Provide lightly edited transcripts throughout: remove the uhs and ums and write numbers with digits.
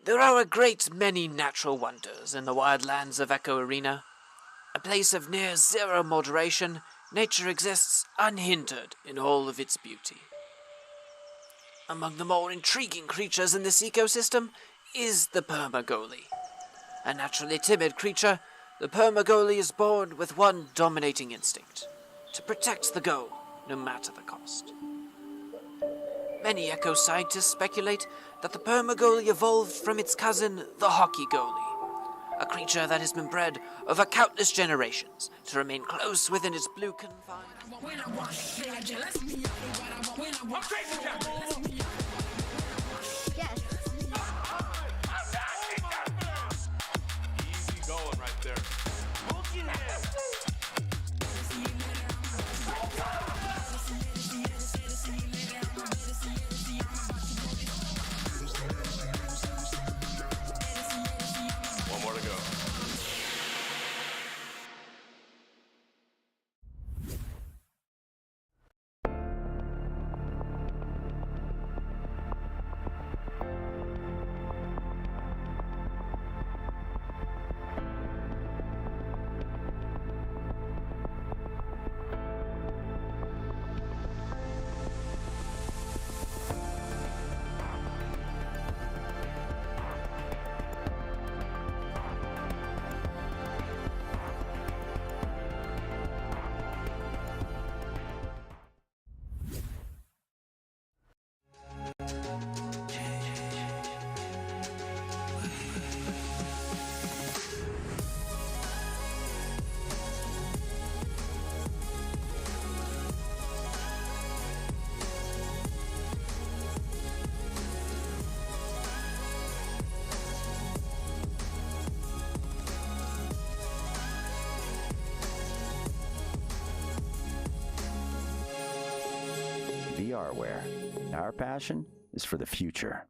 There are a great many natural wonders in the wildlands of Echo Arena. A place of near zero moderation, nature exists unhindered in all of its beauty. Among the more intriguing creatures in this ecosystem is the Permagoli. A naturally timid creature, the Permagoli is born with one dominating instinct: to protect the goal, no matter the cost. Many eco scientists speculate that the Permagoli evolved from its cousin, the Hockey Goalie, a creature that has been bred over countless generations to remain close within its blue confines. Easy going right there. One more to go. VRware. Our passion is for the future.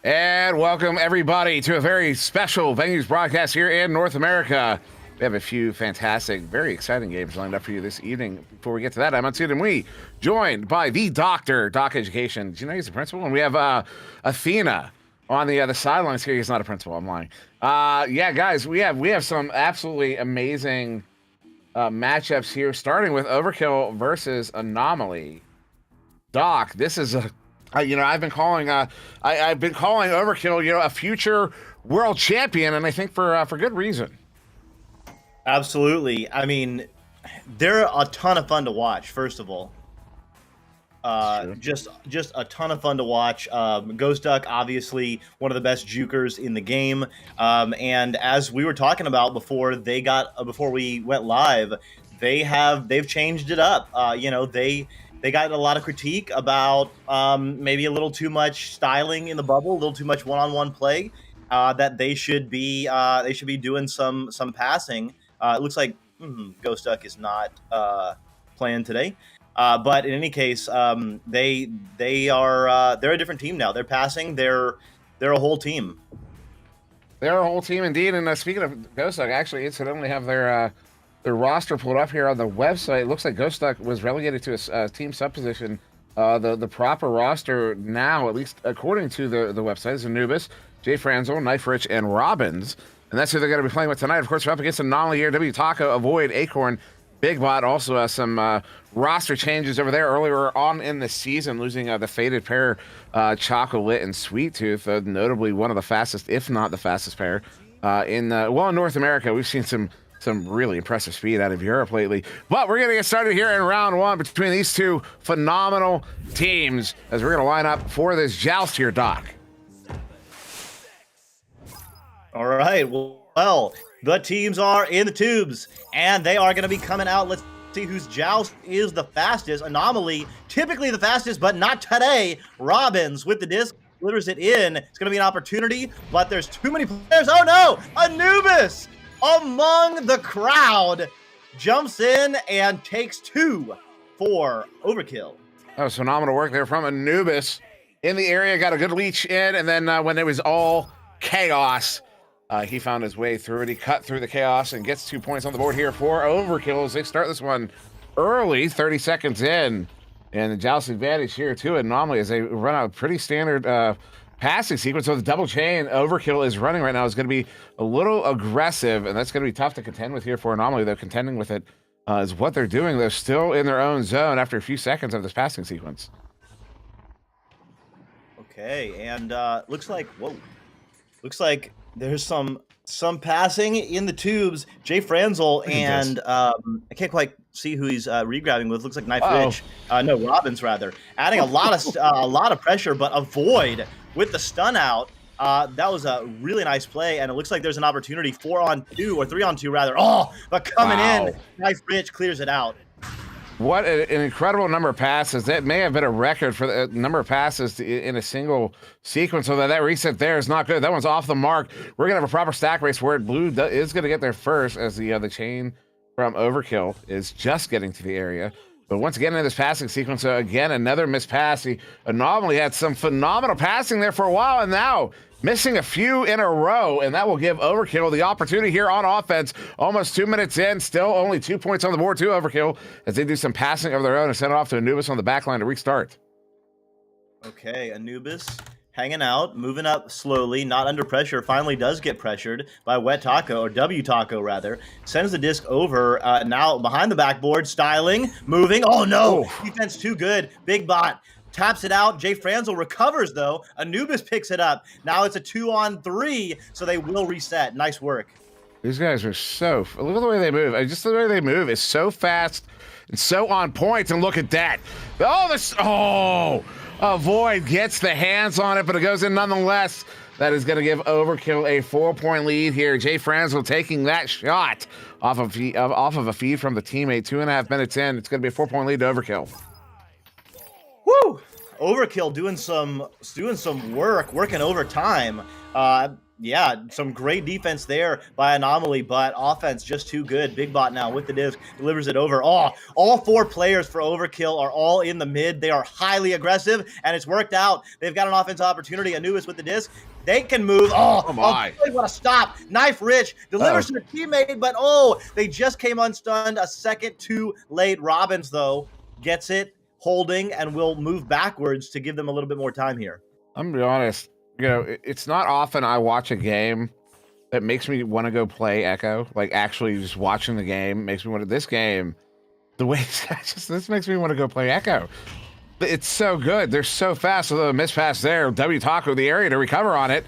And welcome everybody to a very special Venues broadcast here in North America. We have a few fantastic, very exciting games lined up for you this evening. Before we get to that, I'm Unsuited and we joined by the Doctor, Doc Education. Do you know he's the principal? And we have Athena on the sidelines here. He's not a principal. I'm lying. Yeah, guys, we have some absolutely amazing matchups here, starting with Overkill versus Anomaly. Doc, this is a I've been calling Overkill, a future world champion, and I think for good reason. Absolutely. I mean, they're a ton of fun to watch. First of all, just a ton of fun to watch. Ghost Duck, obviously one of the best jukers in the game, and as we were talking about before we went live, they've changed it up. They got a lot of critique about maybe a little too much styling in the bubble, a little too much one-on-one play. That they should be doing some passing. It looks like Ghost Duck is not playing today, but in any case, they're a different team now. They're passing. They're a whole team. They're a whole team indeed. And speaking of Ghost Duck, actually, incidentally, have their roster pulled up here on the website. It looks like Ghost Duck was relegated to a team sub position. The proper roster now, at least according to the website, is Anubis, Jay Franzel, Knife Rich, and Robbins. And that's who they're going to be playing with tonight. Of course, we're up against Anomaly here. W Taco, Avoid, Acorn, Big Bot. Also has some roster changes over there earlier on in the season, losing the faded pair, Chocolate and Sweet Tooth, notably one of the fastest, if not the fastest pair, in North America. We've seen some really impressive speed out of Europe lately. But we're going to get started here in round one between these two phenomenal teams as we're going to line up for this joust here, Doc. All right. Well, the teams are in the tubes, and they are going to be coming out. Let's see whose joust is the fastest. Anomaly, typically the fastest, but not today. Robbins with the disc, delivers it in. It's going to be an opportunity, but there's too many players. Oh, no! Anubis! Among the crowd, jumps in and takes two for Overkill. That was phenomenal work there from Anubis in the area. Got a good leech in, and then when it was all chaos, he found his way through it. He cut through the chaos and gets 2 points on the board here for Overkill as they start this one early, 30 seconds in. And the joust advantage here too. Anomaly as they run a pretty standard passing sequence. So the double chain Overkill is running right now is going to be a little aggressive, and that's going to be tough to contend with here for Anomaly. They're contending with it is what they're doing. They're still in their own zone after a few seconds of this passing sequence. Okay, and looks like there's some passing in the tubes. Jay Franzel and I can't quite see who he's regrabbing with. Looks like Knife Rich. No, Robbins rather. Adding a lot of pressure, but avoid with the stun out. That was a really nice play, and it looks like there's an opportunity 4-on-2 or 3-on-2 rather. Oh, but coming in, Knife Rich clears it out. What an incredible number of passes. That may have been a record for the number of passes in a single sequence. So that reset there is not good. That one's off the mark. We're going to have a proper stack race where Blue is going to get there first as the chain from Overkill is just getting to the area. But once again in this passing sequence, again, another missed pass. The Anomaly had some phenomenal passing there for a while, and now missing a few in a row, and that will give Overkill the opportunity here on offense. Almost 2 minutes in, still only 2 points on the board to Overkill as they do some passing of their own and send it off to Anubis on the back line to restart. Okay, Anubis hanging out, moving up slowly, not under pressure, finally does get pressured by Wet Taco, or W Taco rather. Sends the disc over, now behind the backboard, styling, moving. Oh no, defense too good. Big bot taps it out. Jay Franzel recovers though. Anubis picks it up. Now it's a 2-on-3, so they will reset. Nice work. These guys are so, look at the way they move. Just the way they move is so fast and so on point, and look at that. Void gets the hands on it, but it goes in nonetheless. That is going to give Overkill a 4-point lead here. Jay Franzel taking that shot off of a feed from the teammate. 2.5 minutes in, it's going to be a 4-point lead to Overkill. Woo! Overkill doing some work, working overtime. Yeah, some great defense there by Anomaly, but offense just too good. Big bot now with the disc, delivers it over. Oh, all 4 players for Overkill are all in the mid. They are highly aggressive, and it's worked out. They've got an offensive opportunity. Anubis with the disc. They can move. Oh my. What a stop. Knife Rich delivers to the teammate, but they just came unstunned a second too late. Robbins, though, gets it, holding, and will move backwards to give them a little bit more time here. I'm going to be honest. You know, it's not often I watch a game that makes me want to go play Echo. Like, actually just watching the game makes me want to. This game, the way this makes me want to go play Echo. It's so good. They're so fast. Although a mispass there, W Taco the area to recover on it.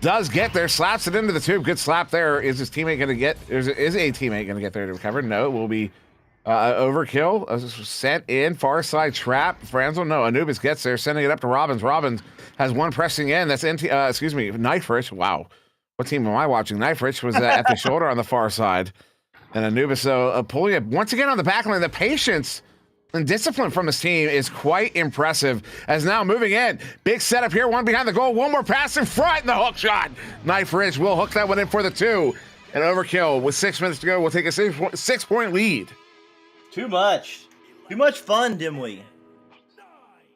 Does get there, slaps it into the tube. Good slap there. Is his teammate going to get? Is a teammate going to get there to recover? No, it will be Overkill. Sent in far side trap. Franzel, no. Anubis gets there, sending it up to Robbins. Robbins has one pressing in. That's Knife Rich. Wow, what team am I watching? Knife Rich was at the shoulder on the far side, and Anubis pulling it once again on the back line. The patience and discipline from this team is quite impressive. As now moving in, big setup here. One behind the goal. One more pass in front. And the hook shot. Knife Rich will hook that one in for the 2. And Overkill with 6 minutes to go will take a 6-point lead. Too much fun, Dimly.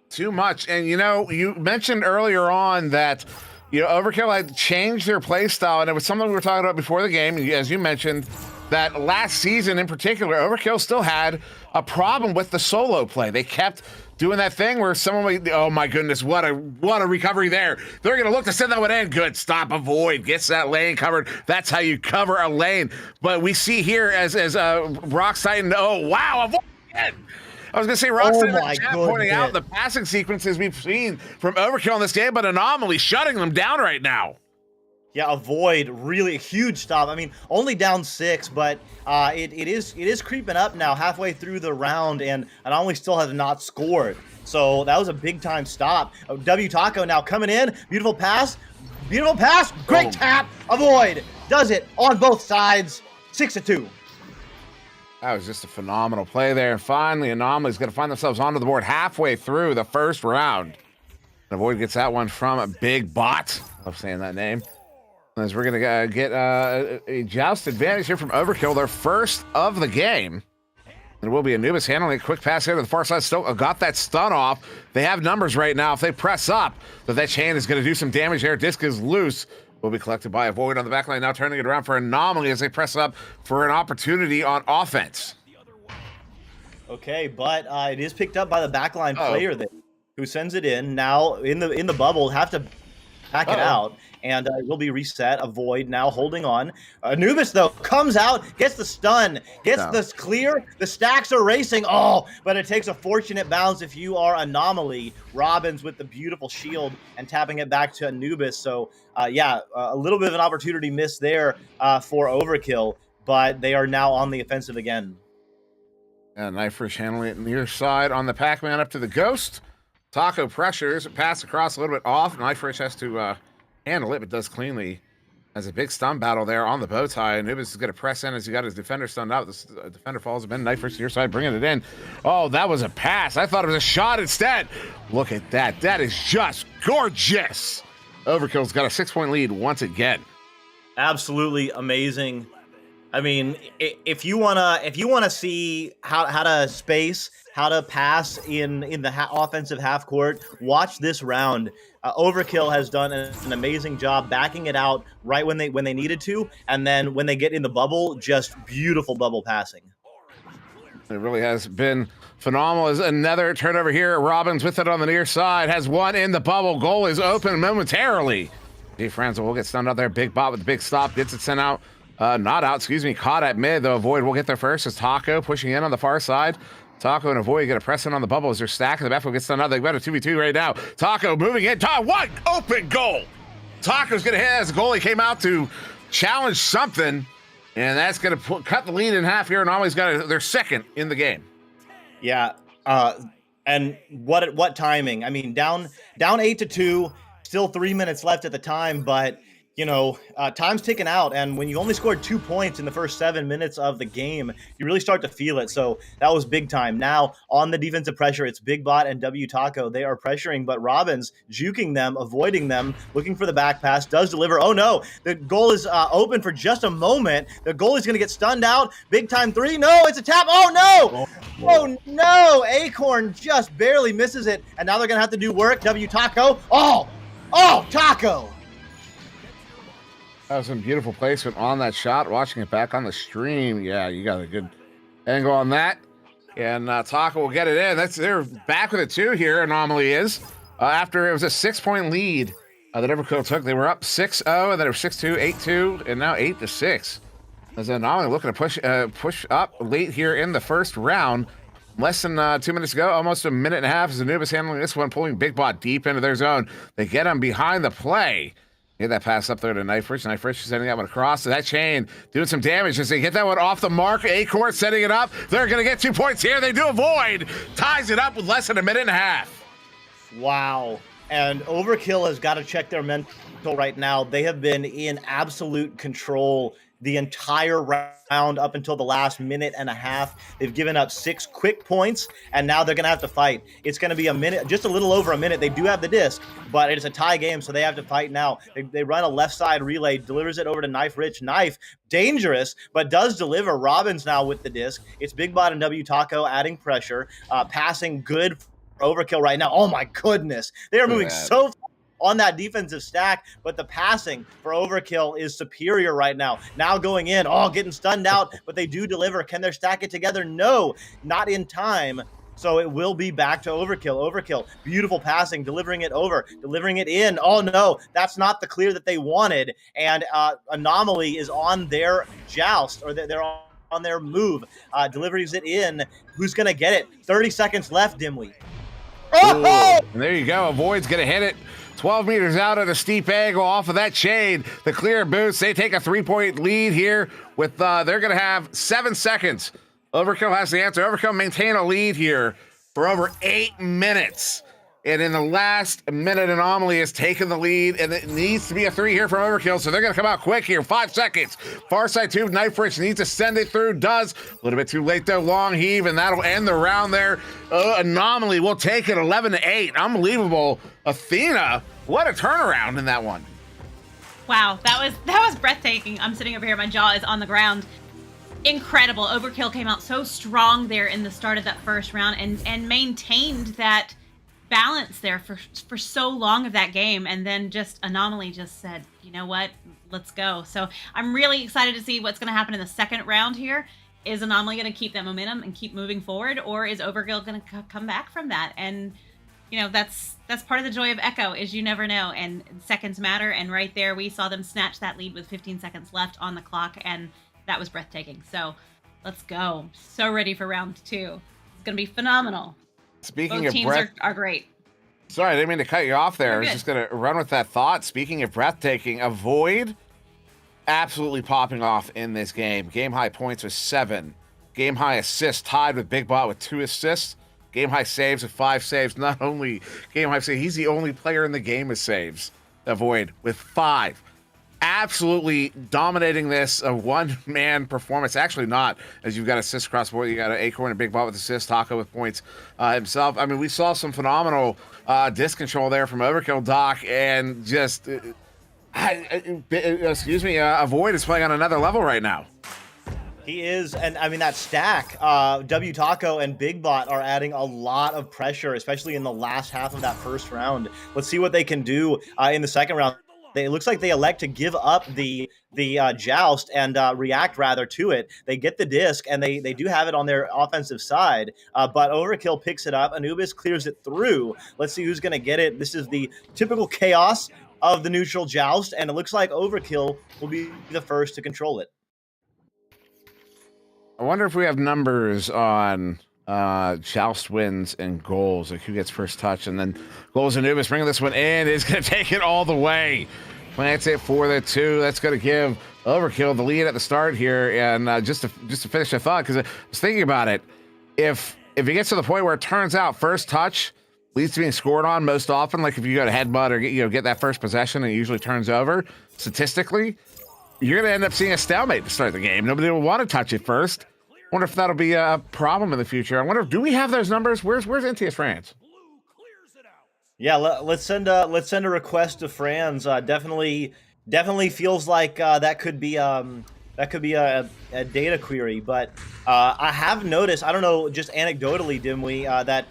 Too much. And you mentioned earlier on that Overkill had changed their play style, and it was something we were talking about before the game. As you mentioned, that last season in particular, Overkill still had a problem with the solo play. They kept doing that thing where someone would, oh my goodness, what a recovery there. They're going to look to send that one in. Good stop, avoid, gets that lane covered. That's how you cover a lane. But we see here as Rock's Titan, oh wow, avoid again. I was going to say, Rock's in the chat pointing out the passing sequences we've seen from Overkill in this game, but Anomaly shutting them down right now. Yeah, avoid, really a huge stop. I mean, only down 6, but it is creeping up now halfway through the round, and Anomaly still has not scored. So that was a big-time stop. W Taco now coming in. Beautiful pass. Great tap. Avoid. Does it on both sides. 6-2. That was just a phenomenal play there. And finally, Anomaly's going to find themselves onto the board halfway through the first round. And Avoid gets that one from a big bot. I love saying that name. As we're going to get a joust advantage here from Overkill, their first of the game. And it will be Anubis handling a quick pass here to the far side. Still got that stun off. They have numbers right now. If they press up, that chain is going to do some damage here. Disc is loose. Will be collected by Avoid on the back line, now turning it around for Anomaly as they press up for an opportunity on offense. Okay, but it is picked up by the backline player there, who sends it in. Now in the bubble, have to back it out, and it will be reset. A Void now holding on. Anubis, though, comes out, gets the stun, gets this clear. The stacks are racing. Oh, but it takes a fortunate bounce if you are Anomaly. Robbins with the beautiful shield and tapping it back to Anubis. So, yeah, a little bit of an opportunity miss there for Overkill, but they are now on the offensive again. And Knifefish handling it near side on the Pac-Man up to the Ghost. Taco pressures, pass across a little bit off. Knifefish has to handle it, but does cleanly. Has a big stun battle there on the bow tie. Anubis is going to press in as he got his defender stunned out. The defender falls in. Knifefish to your side, bringing it in. Oh, that was a pass. I thought it was a shot instead. Look at that. That is just gorgeous. Overkill's got a 6-point lead once again. Absolutely amazing. I mean, if you wanna see how to space, how to pass in the offensive half court, watch this round. Overkill has done an amazing job backing it out right when they needed to, and then when they get in the bubble, just beautiful bubble passing. It really has been phenomenal. As another turnover here, Robbins with it on the near side, has one in the bubble. Goal is open momentarily. Hey, Franzel will get stunned out there. Big bot with the big stop, gets it sent out. Not out, excuse me, caught at mid, though. Void will get there first as Taco pushing in on the far side. Taco and Avoid get a press in on the bubble as they're stacked. The backfield gets done out. They've got a 2v2 right now. Taco moving in. One open goal. Taco's going to hit as the goalie came out to challenge something, and that's going to cut the lead in half here. Anomaly's got their second in the game. Yeah, and what timing? I mean, down 8-2, still 3 minutes left at the time, but you know, time's ticking out, and when you only scored 2 points in the first 7 minutes of the game, you really start to feel it. So that was big time. Now, on the defensive pressure, it's Big Bot and W Taco. They are pressuring, but Robbins juking them, avoiding them, looking for the back pass, does deliver. Oh, no, the goal is open for just a moment. The goalie's going to get stunned out. Big time three. No, it's a tap. Oh, no. Oh, no. Acorn just barely misses it, and now they're going to have to do work. W Taco. Oh, Taco. That was some beautiful placement on that shot. Watching it back on the stream, yeah, you got a good angle on that. And Taco will get it in. They're back with it too here. Anomaly is after it was a 6-point lead that Overkill took. They were up 6-0, and then it was 6-2, 8-2, and now 8-6. As Anomaly looking to push up late here in the first round. Less than 2 minutes ago, almost a minute and a half. As Anubis handling this one, pulling Big Bot deep into their zone. They get him behind the play. Get that pass up there to Knifefish. Knifefish is sending that one across to that chain, doing some damage as they get that one off the mark. Acorn setting it up. They're going to get 2 points here. They do avoid. Ties it up with less than a minute and a half. Wow. And Overkill has got to check their mental right now. They have been in absolute control the entire round up until the last minute and a half. They've given up 6 quick points, and now they're going to have to fight. It's going to be a minute, just a little over a minute. They do have the disc, but it's a tie game, so they have to fight now. They run a left side relay, delivers it over to Knife Rich. Knife, dangerous, but does deliver. Robbins now with the disc. It's Big Bot and W Taco adding pressure, passing good for Overkill right now. Oh my goodness. They are moving so fast on that defensive stack, but the passing for Overkill is superior right now. Now going in, getting stunned out, but they do deliver. Can they stack it together? No, not in time. So it will be back to Overkill. Overkill, beautiful passing, delivering it over, delivering it in. Oh no, that's not the clear that they wanted. And Anomaly is on their joust, or they're on their move. Delivers it in. Who's going to get it? 30 seconds left, Dimly. Oh! And there you go. Avoid's going to hit it. 12 meters out at a steep angle off of that chain. The clear boost. They take a 3-point lead here with, they're going to have 7 seconds. Overkill has the answer. Overkill maintain a lead here for over 8 minutes. And in the last minute, Anomaly has taken the lead, and it needs to be a 3 here from Overkill, so they're going to come out quick here. 5 seconds. Far side 2, Knifefish needs to send it through. Does. A little bit too late, though. Long heave, and that'll end the round there. Anomaly will take it 11-8. Unbelievable. Athena, what a turnaround in that one. Wow, that was breathtaking. I'm sitting over here, my jaw is on the ground. Incredible. Overkill came out so strong there in the start of that first round and maintained that balance there for so long of that game, and then just Anomaly just said, you know what, let's go. So I'm really excited to see what's going to happen in the second round here. Is Anomaly going to keep that momentum and keep moving forward, or is Overkill going to come back from that? And that's part of the joy of Echo is you never know, and seconds matter. And right there, we saw them snatch that lead with 15 seconds left on the clock, and that was breathtaking. So let's go. So ready for round 2. It's gonna be phenomenal. Speaking Both of teams breath, are great. sorry, I didn't mean to cut you off there. I was You're just gonna run with that thought. Speaking of breathtaking, a Void absolutely popping off in this game. Game high points with 7. Game high assists tied with Big Bot with 2 assists. Game high saves with 5 saves. Not only game high saves, he's the only player in the game with saves. A Void with 5. Absolutely dominating this, a one-man performance. Actually not, as you've got assists across the board. You got an Acorn and Big Bot with assists, Taco with points himself. I mean, we saw some phenomenal disc control there from Overkill, Doc, and just, excuse me, a Void is playing on another level right now. He is, and I mean that stack, W Taco and Big Bot are adding a lot of pressure, especially in the last half of that first round. Let's see what they can do in the second round. It looks like they elect to give up the joust and react rather to it. They get the disc and they do have it on their offensive side, but Overkill picks it up. Anubis clears it through. Let's see who's going to get it. This is the typical chaos of the neutral joust, and it looks like Overkill will be the first to control it. I wonder if we have numbers on joust wins and goals, like who gets first touch, and then goals. Anubis bringing this one in is going to take it all the way. Plants it for the 2. That's going to give Overkill the lead at the start here. And just to finish the thought, because I was thinking about it, if it gets to the point where it turns out first touch leads to being scored on most often, like if you go to headbutt or get that first possession and it usually turns over, statistically, you're going to end up seeing a stalemate to start the game. Nobody will want to touch it first. Wonder if that'll be a problem in the future. I wonder, do we have those numbers? Where's NTS France? Yeah, let's send a request to Franz. Definitely feels like that could be a data query. But I have noticed, I don't know, just anecdotally, Dimwee, that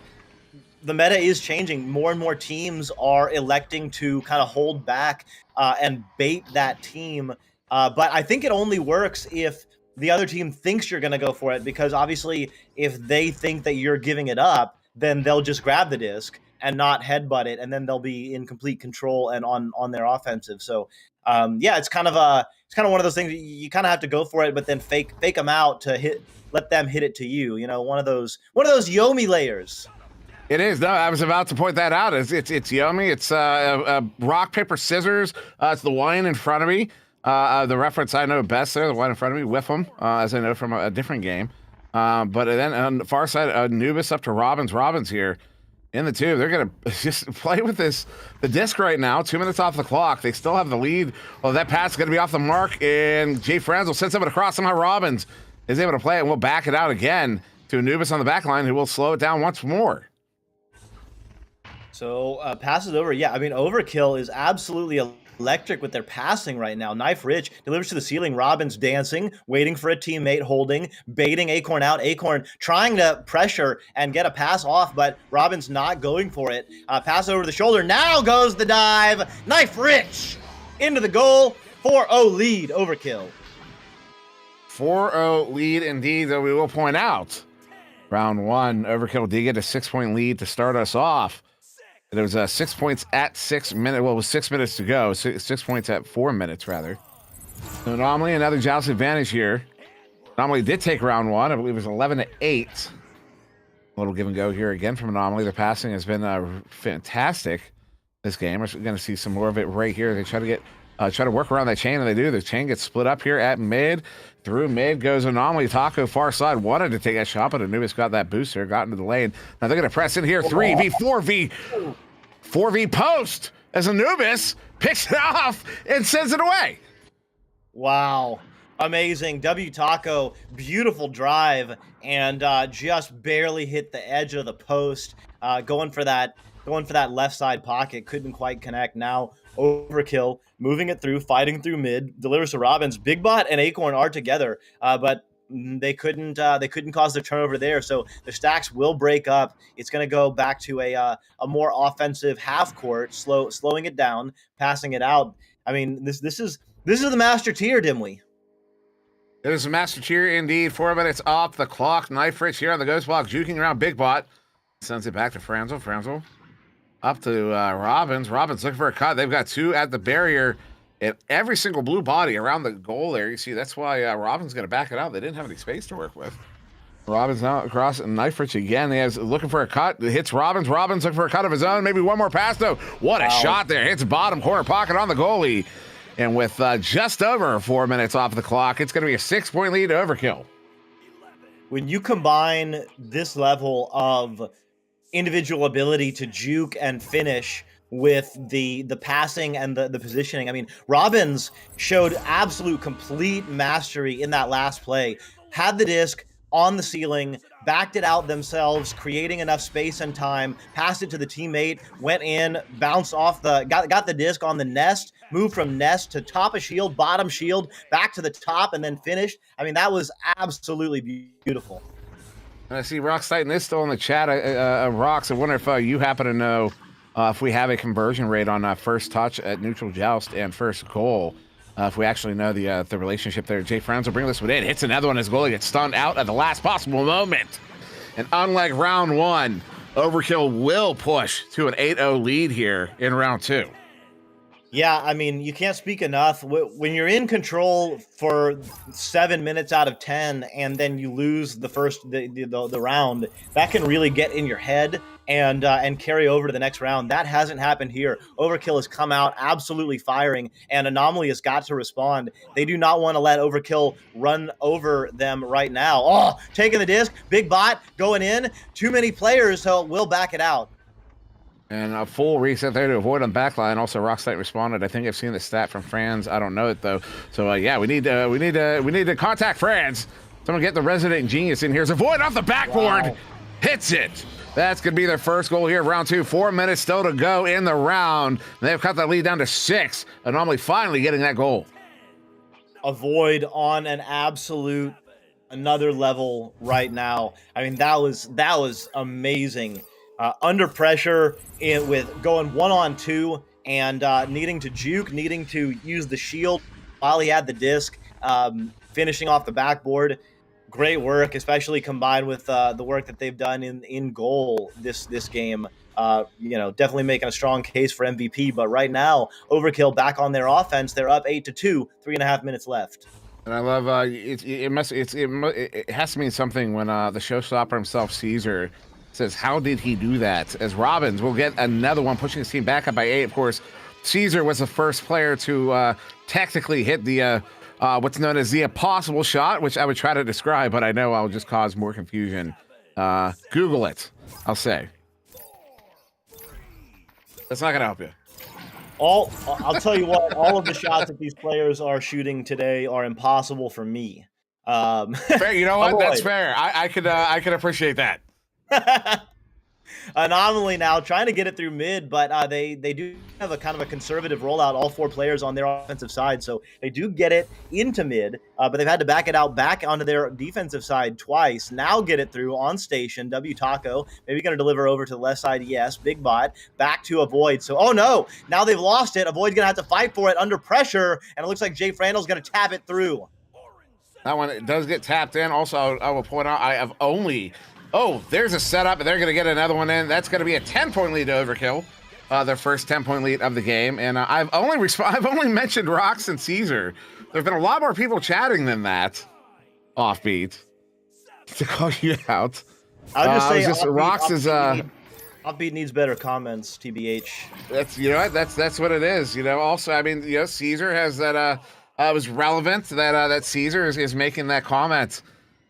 the meta is changing. More and more teams are electing to kind of hold back and bait that team. But I think it only works if the other team thinks you're going to go for it, because obviously if they think that you're giving it up, then they'll just grab the disc and not headbutt it, and then they'll be in complete control and on their offensive. So yeah, it's kind of one of those things you kind of have to go for it, but then fake them out to let them hit it to you. One of those Yomi layers. It is. No, I was about to point that out. It's Yomi. It's rock, paper, scissors. It's the wine in front of me. The reference I know best there, the one in front of me, with them, as I know from a different game. But then on the far side, Anubis up to Robbins. Robbins here in the 2. They're going to just play with the disc right now. 2 minutes off the clock. They still have the lead. Well, that pass is going to be off the mark, and Jay Franz will send someone across. Somehow Robbins is able to play it, and we'll back it out again to Anubis on the back line, who will slow it down once more. So passes over. Yeah, I mean, Overkill is absolutely electric with their passing right now. Knife Rich delivers to the ceiling. Robbins dancing, waiting for a teammate, holding, baiting Acorn out. Acorn trying to pressure and get a pass off, but Robbins not going for it. Pass over the shoulder. Now goes the dive. Knife Rich into the goal. 4-0 lead. Overkill. 4-0 lead indeed, though we will point out. Round 1, Overkill did get a 6-point lead to start us off. There was 6 points at 6 minutes. Well, it was 6 minutes to go. 6 points at 4 minutes, rather. So Anomaly, another joust advantage here. Anomaly did take round 1. I believe it was 11-8. A little give and go here again from Anomaly. The passing has been fantastic this game. We're going to see some more of it right here. They try to work around that chain, and they do. The chain gets split up here at mid. Through mid goes Anomaly. Taco far side wanted to take a shot, but Anubis got that booster, got into the lane. Now they're going to press in here. 4v post as Anubis picks it off and sends it away. Wow. Amazing. W Taco, beautiful drive, and just barely hit the edge of the post. Going for that left side pocket. Couldn't quite connect. Now Overkill moving it through, fighting through mid, delivers to Robbins. Big Bot and Acorn are together, but they couldn't cause the turnover there. So the stacks will break up. It's going to go back to a more offensive half court, slowing it down, passing it out. I mean, this is the master tier, Dimwee. It is a master tier indeed. 4 minutes off the clock. Knife Rich here on the ghost block, juking around Big Bot. Sends it back to Franzel. Franzel Up to Robbins. Robbins looking for a cut. They've got 2 at the barrier. And every single blue body around the goal there. You see, that's why Robbins going to back it out. They didn't have any space to work with. Robbins now across and knife rich again. He has looking for a cut. It hits Robbins. Robbins looking for a cut of his own. Maybe one more pass though. What a shot there. Hits bottom corner pocket on the goalie. And with just over 4 minutes off the clock, it's going to be a 6-point lead to Overkill. When you combine this level of individual ability to juke and finish with the passing and the positioning. I mean, Robbins showed absolute complete mastery in that last play. Had the disc on the ceiling, backed it out themselves, creating enough space and time, passed it to the teammate, went in, bounced off got the disc on the nest, moved from nest to top of shield, bottom shield, back to the top, and then finished. I mean, that was absolutely beautiful. And I see Rox Titan is still in the chat. Rox, I wonder if you happen to know if we have a conversion rate on first touch at neutral joust and first goal. If we actually know the relationship there. Jay Franz will bring this one in. Hits another one. His goalie gets stunned out at the last possible moment. And unlike round 1, Overkill will push to an 8-0 lead here in round 2. Yeah, I mean, you can't speak enough. When you're in control for 7 minutes out of 10, and then you lose the round, that can really get in your head and carry over to the next round. That hasn't happened here. Overkill has come out absolutely firing, and Anomaly has got to respond. They do not want to let Overkill run over them right now. Oh, taking the disc, big bot going in. Too many players, so we'll back it out. And a full reset there to avoid on backline. Also, Rockslite responded. I think I've seen the stat from Franz. I don't know it though. So yeah, we need to contact Franz. Someone get the resident genius in here. So avoid off the backboard. Wow. Hits it. That's gonna be their first goal here of round 2. 4 minutes still to go in the round. They've cut that lead down to 6. Anomaly finally getting that goal. Avoid on an absolute another level right now. I mean, that was amazing. Under pressure with going 1-on-2 and needing to juke, needing to use the shield while he had the disc, finishing off the backboard. Great work, especially combined with the work that they've done in goal this game. Definitely making a strong case for MVP. But right now, Overkill back on their offense. They're up 8-2, 3.5 minutes left. And I love it has to mean something when the showstopper himself, Caesar, says, how did he do that? As Robbins will get another one, pushing his team back up by 8. Of course, Caesar was the first player to technically hit the what's known as the impossible shot, which I would try to describe, but I know I'll just cause more confusion. Google it, I'll say. That's not going to help you. I'll tell you what, all of the shots that these players are shooting today are impossible for me. Fair, you know what? That's fair. I could appreciate that. Anomaly now trying to get it through mid, but they do have a kind of a conservative rollout, all 4 players on their offensive side, so they do get it into mid, but they've had to back it out back onto their defensive side twice. Now get it through on station. W Taco maybe going to deliver over to the left side. Yes, Big Bot back to Avoid. So oh no, now they've lost it. Avoid's going to have to fight for it under pressure, and it looks like Jay Frandel's going to tap it through. That one, it does get tapped in. Also, I will point out, I have only... Oh, there's a setup, and they're going to get another one in. That's going to be a 10-point lead to Overkill, their first 10-point lead of the game. And I've only mentioned Rox and Caesar. There've been a lot more people chatting than that. Offbeat to call you out. I'll just say Rox is Offbeat needs better comments. TBH. That's what it is. Also, I mean, Caesar has that. It was relevant that Caesar is making that comment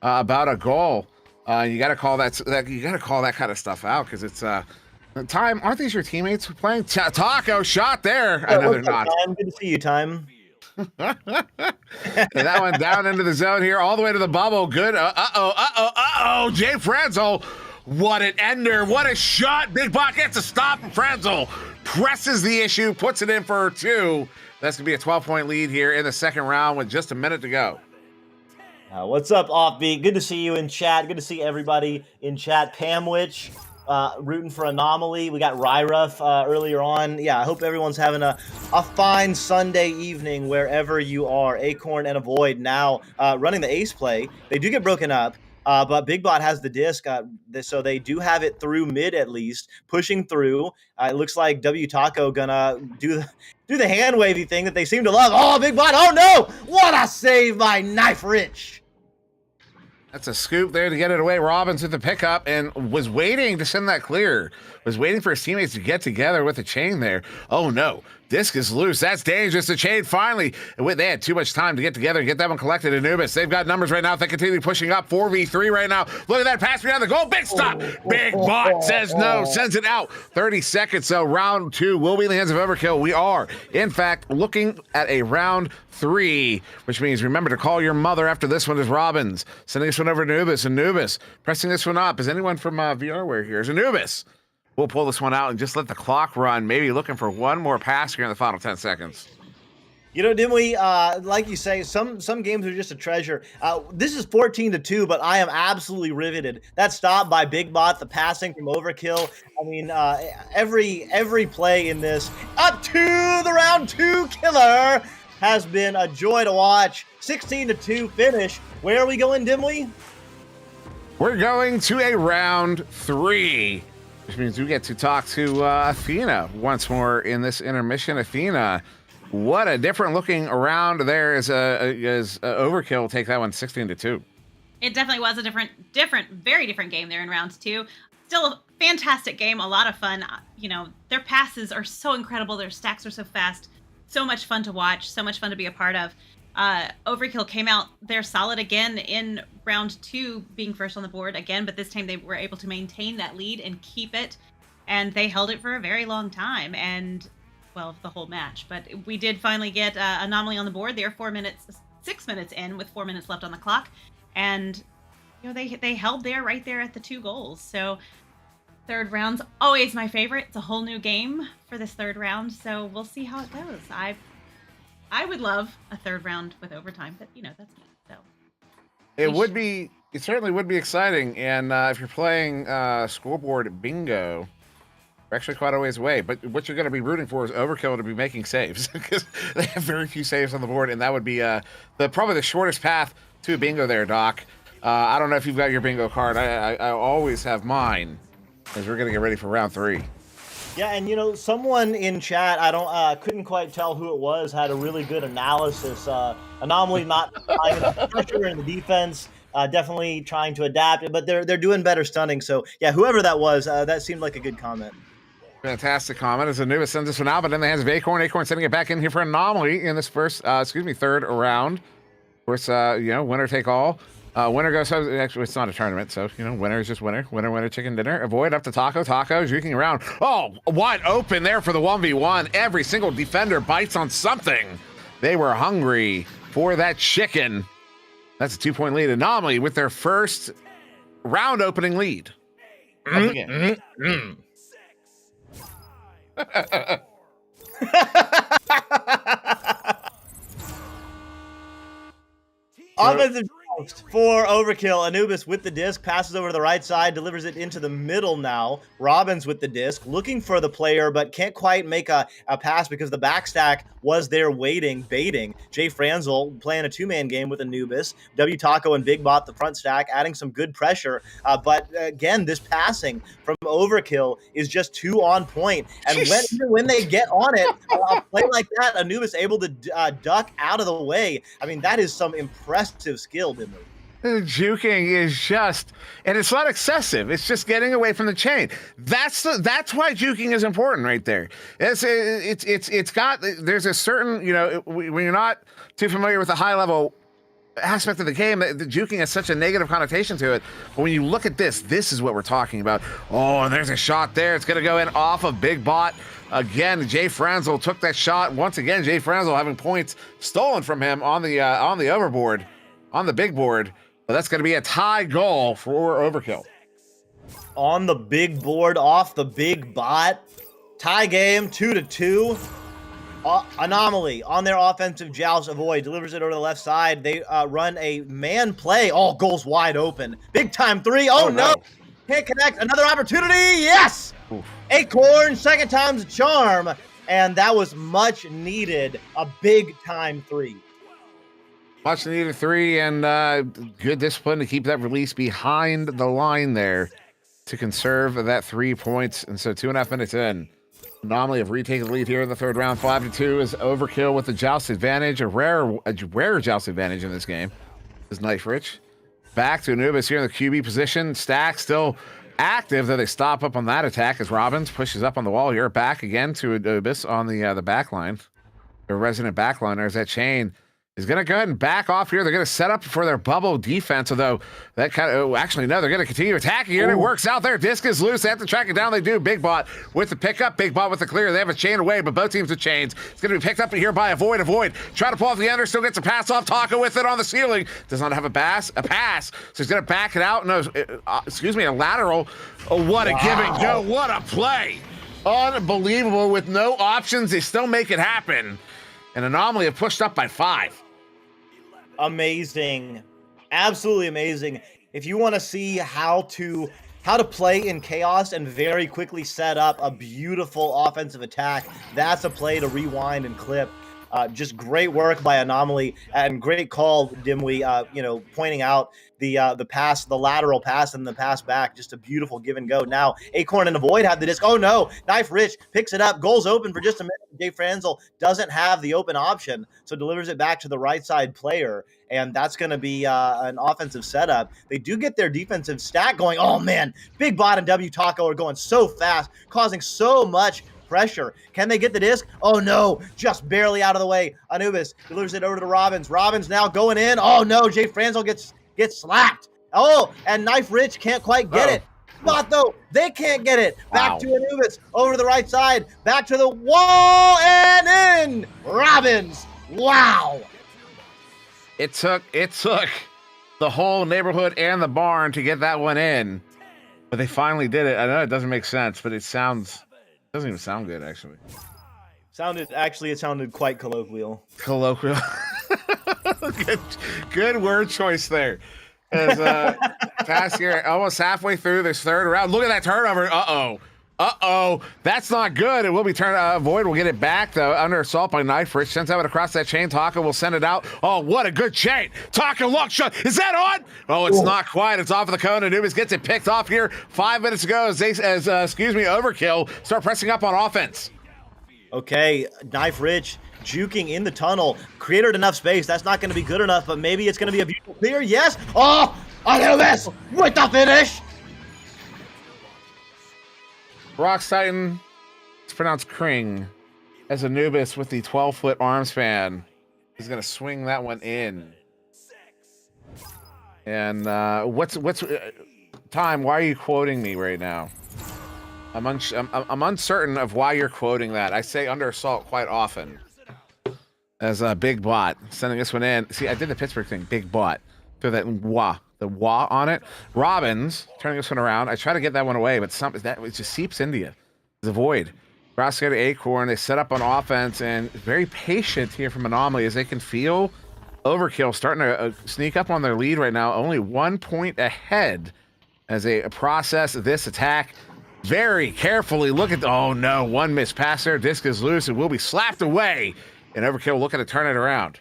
about a goal. You got to call that. You got to call that kind of stuff out because it's Time. Aren't these your teammates playing? Taco shot there. I know they're not. Time. Good to see you, Time. And that one down into the zone here, all the way to the bubble. Good. Jay Franzel. What an ender. What a shot. Big Bot gets a stop, and Franzel presses the issue, puts it in for 2. That's going to be a 12-point lead here in the second round with just a minute to go. What's up, Offbeat? Good to see you in chat. Good to see everybody in chat. Pamwich, rooting for Anomaly. We got Ryruff earlier on. Yeah, I hope everyone's having a fine Sunday evening wherever you are. Acorn and Avoid now running the ace play. They do get broken up. But Big Bot has the disc, so they do have it through mid at least, pushing through. It looks like W Taco gonna do the hand wavy thing that they seem to love. Oh, Big Bot! Oh no! What a save by Knife Rich! That's a scoop there to get it away. Robbins with the pickup and was waiting to send that clear. Was waiting for his teammates to get together with the chain there. Oh no, disc is loose. That's dangerous. The chain finally, they had too much time to get together and get that one collected. Anubis, they've got numbers right now. They continue pushing up 4v3 right now. Look at that pass behind the goal. Big stop. Big Bot says no, sends it out. 30 seconds. So round 2 will be in the hands of Overkill. We are, in fact, looking at a round 3, which means remember to call your mother after this one is Robbins. Sending this one over to Anubis. Anubis pressing this one up. Is anyone from VRware here? Is Anubis? We'll pull this one out and just let the clock run. Maybe looking for one more pass here in the final 10 seconds. You know, Dimly, like you say, some games are just a treasure. This is 14-2, but I am absolutely riveted. That stop by Big Bot, the passing from Overkill. I mean, every play in this up to the round 2 killer has been a joy to watch. 16-2 finish. Where are we going, Dimly? We're going to a round 3. Which means we get to talk to Athena once more in this intermission. Athena, what a different looking around there as Overkill take that one 16-2. It definitely was a very different game there in round 2. Still a fantastic game, a lot of fun. You know, their passes are so incredible. Their stacks are so fast. So much fun to watch, so much fun to be a part of. Overkill came out there solid again in round 2, being first on the board again, but this time they were able to maintain that lead and keep it, and they held it for a very long time, and, well, the whole match. But we did finally get Anomaly on the board. They're 6 minutes in with 4 minutes left on the clock, and, you know, they held there right there at the 2 goals. So third round's always my favorite. It's a whole new game for this third round, so we'll see how it goes. I would love a third round with overtime, but, you know, that's me. So it certainly would be exciting. And if you're playing scoreboard bingo, we're actually quite a ways away. But what you're going to be rooting for is Overkill to be making saves because they have very few saves on the board, and that would be probably the shortest path to bingo there, Doc. I don't know if you've got your bingo card. I always have mine as we're going to get ready for round 3. Yeah, and you know, someone in chat, I couldn't quite tell who it was, had a really good analysis. Anomaly not applying enough pressure in the defense, definitely trying to adapt, but they're doing better stunning. So yeah, whoever that was, that seemed like a good comment. Fantastic comment as Anubis sends this one out, but in the hands of Acorn. Acorn sending it back in here for Anomaly in this third round. Of course, winner take all. Winner goes, actually, it's not a tournament, so, you know, winner is just winner. Winner, chicken dinner. Avoid up to Taco. Taco juking around. Oh, wide open there for the 1v1. Every single defender bites on something. They were hungry for that chicken. That's a 2-point lead. Anomaly with their first round opening lead. Offensive for Overkill. Anubis with the disc, passes over to the right side, delivers it into the middle now. Robbins with the disc, looking for the player, but can't quite make a pass because the backstack was there waiting, baiting. Jay Franzel playing a 2-man game with Anubis. W Taco and Big Bot the front stack, adding some good pressure. But again, this passing from Overkill is just too on point. And when they get on it, a play like that, Anubis able to duck out of the way. I mean, that is some impressive skill, Dimly. Juking is just, and it's not excessive. It's just getting away from the chain. That's why juking is important right there. There's a certain, you know, when you're not too familiar with the high level aspect of the game, the juking has such a negative connotation to it. But when you look at this is what we're talking about. Oh, and there's a shot there. It's going to go in off of Big Bot. Again, Jay Franzel took that shot. Once again, Jay Franzel having points stolen from him on the overboard, on the big board. But that's going to be a tie goal for Overkill. On the big board, off the Big Bot. Tie game, 2-2. Anomaly on their offensive joust. Avoid delivers it over the left side. They run a man play. All goals wide open. Big time 3. Oh no. Can't connect. Another opportunity. Yes. Oof. Acorn, second time's a charm. And that was much needed. A big time 3. Much needed 3 and good discipline to keep that release behind the line there to conserve that 3 points. And so 2.5 minutes in, Anomaly have retaken the lead here in the third round. 5-2 is Overkill with the joust advantage, a rare joust advantage in this game. Is Knife Rich. Back to Anubis here in the QB position. Stack still active, though they stop up on that attack as Robbins pushes up on the wall here. Back again to Anubis on the back line. The resident backliner as that chain is going to go ahead and back off here. They're going to set up for their bubble defense, although that kind of, actually, no, they're going to continue attacking here. And it works out there. Disc is loose. They have to track it down. They do. Big Bot with the pickup. Big Bot with the clear. They have a chain away, but both teams with chains. It's going to be picked up here by Avoid. Try to pull off the under. Still gets a pass off. Taco with it on the ceiling. Does not have a pass. So he's going to back it out. No, a lateral. Oh, what a give and go. What a play. Unbelievable. With no options, they still make it happen. An Anomaly have pushed up by 5. Amazing, absolutely amazing. If you want to see how to play in chaos and very quickly set up a beautiful offensive attack, that's a play to rewind and clip. Just great work by Anomaly and great call, Dimwee. Pointing out the pass, the lateral pass, and the pass back. Just a beautiful give and go. Now Acorn and Avoid have the disc. Oh no! Knife Rich picks it up. Goal's open for just a minute. Jay Franzel doesn't have the open option, so delivers it back to the right side player, and that's going to be an offensive setup. They do get their defensive stack going. Oh man, Big Bot and W Taco are going so fast, causing so much pressure. Can they get the disc? Oh no, just barely out of the way. Anubis delivers it over to Robbins. Robbins now going in. Oh no, Jay Franzel gets slapped. Oh, and Knife Rich can't quite get it. Not though, they can't get it. Back to Anubis, over to the right side, back to the wall and in. Robbins. Wow. It took the whole neighborhood and the barn to get that one in, but they finally did it. I know it doesn't make sense, but it doesn't even sound good, actually. It sounded quite colloquial. Good word choice there. As pass here, almost halfway through this third round. Look at that turnover. Uh-oh. That's not good. It will be turned. Void will get it back, though, under assault by Knife Rich. Sends out across that chain. Taco will send it out. Oh, what a good chain. Taco, look, shot. Is that on? Oh, it's not quite. It's off of the cone. Anubis gets it picked off here 5 minutes ago as Overkill start pressing up on offense. Okay, Knife Rich juking in the tunnel. Created enough space. That's not going to be good enough, but maybe it's going to be a beautiful clear. Yes. Oh, Anubis with the finish. Rocks Titan, it's pronounced Kring, as Anubis with the 12-foot arm span is going to swing that one in. And what's Time? Why are you quoting me right now? I'm uncertain of why you're quoting that. I say under assault quite often. As a Big Bot sending this one in. See, I did the Pittsburgh thing. Big Bot. Throw that the wah on it. Robbins turning this one around. I try to get that one away, but it just seeps into you. There's a void. Crosshair to Acorn. They set up on offense and very patient here from Anomaly as they can feel Overkill starting to sneak up on their lead right now. Only 1 point ahead as they process this attack very carefully. Look at oh no, one missed pass there. Disc is loose and will be slapped away. And Overkill looking to turn it around.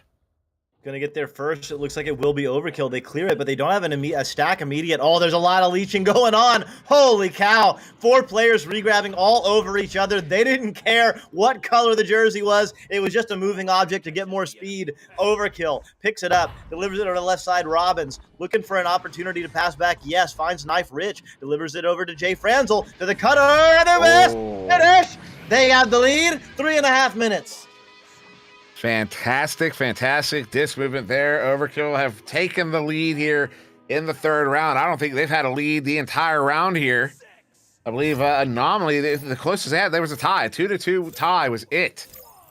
Going to get there first. It looks like it will be Overkill. They clear it, but they don't have a stack immediate. Oh, there's a lot of leeching going on. Holy cow. 4 players regrabbing all over each other. They didn't care what color the jersey was. It was just a moving object to get more speed. Overkill picks it up, delivers it over the left side. Robbins looking for an opportunity to pass back. Yes, finds Knife Rich, delivers it over to Jay Franzel to the cutter. Finish. They have the lead. 3.5 minutes. Fantastic disc movement there. Overkill have taken the lead here in the third round. I don't think they've had a lead the entire round here. I believe Anomaly, the closest they had, there was a tie. 2-2 tie was it.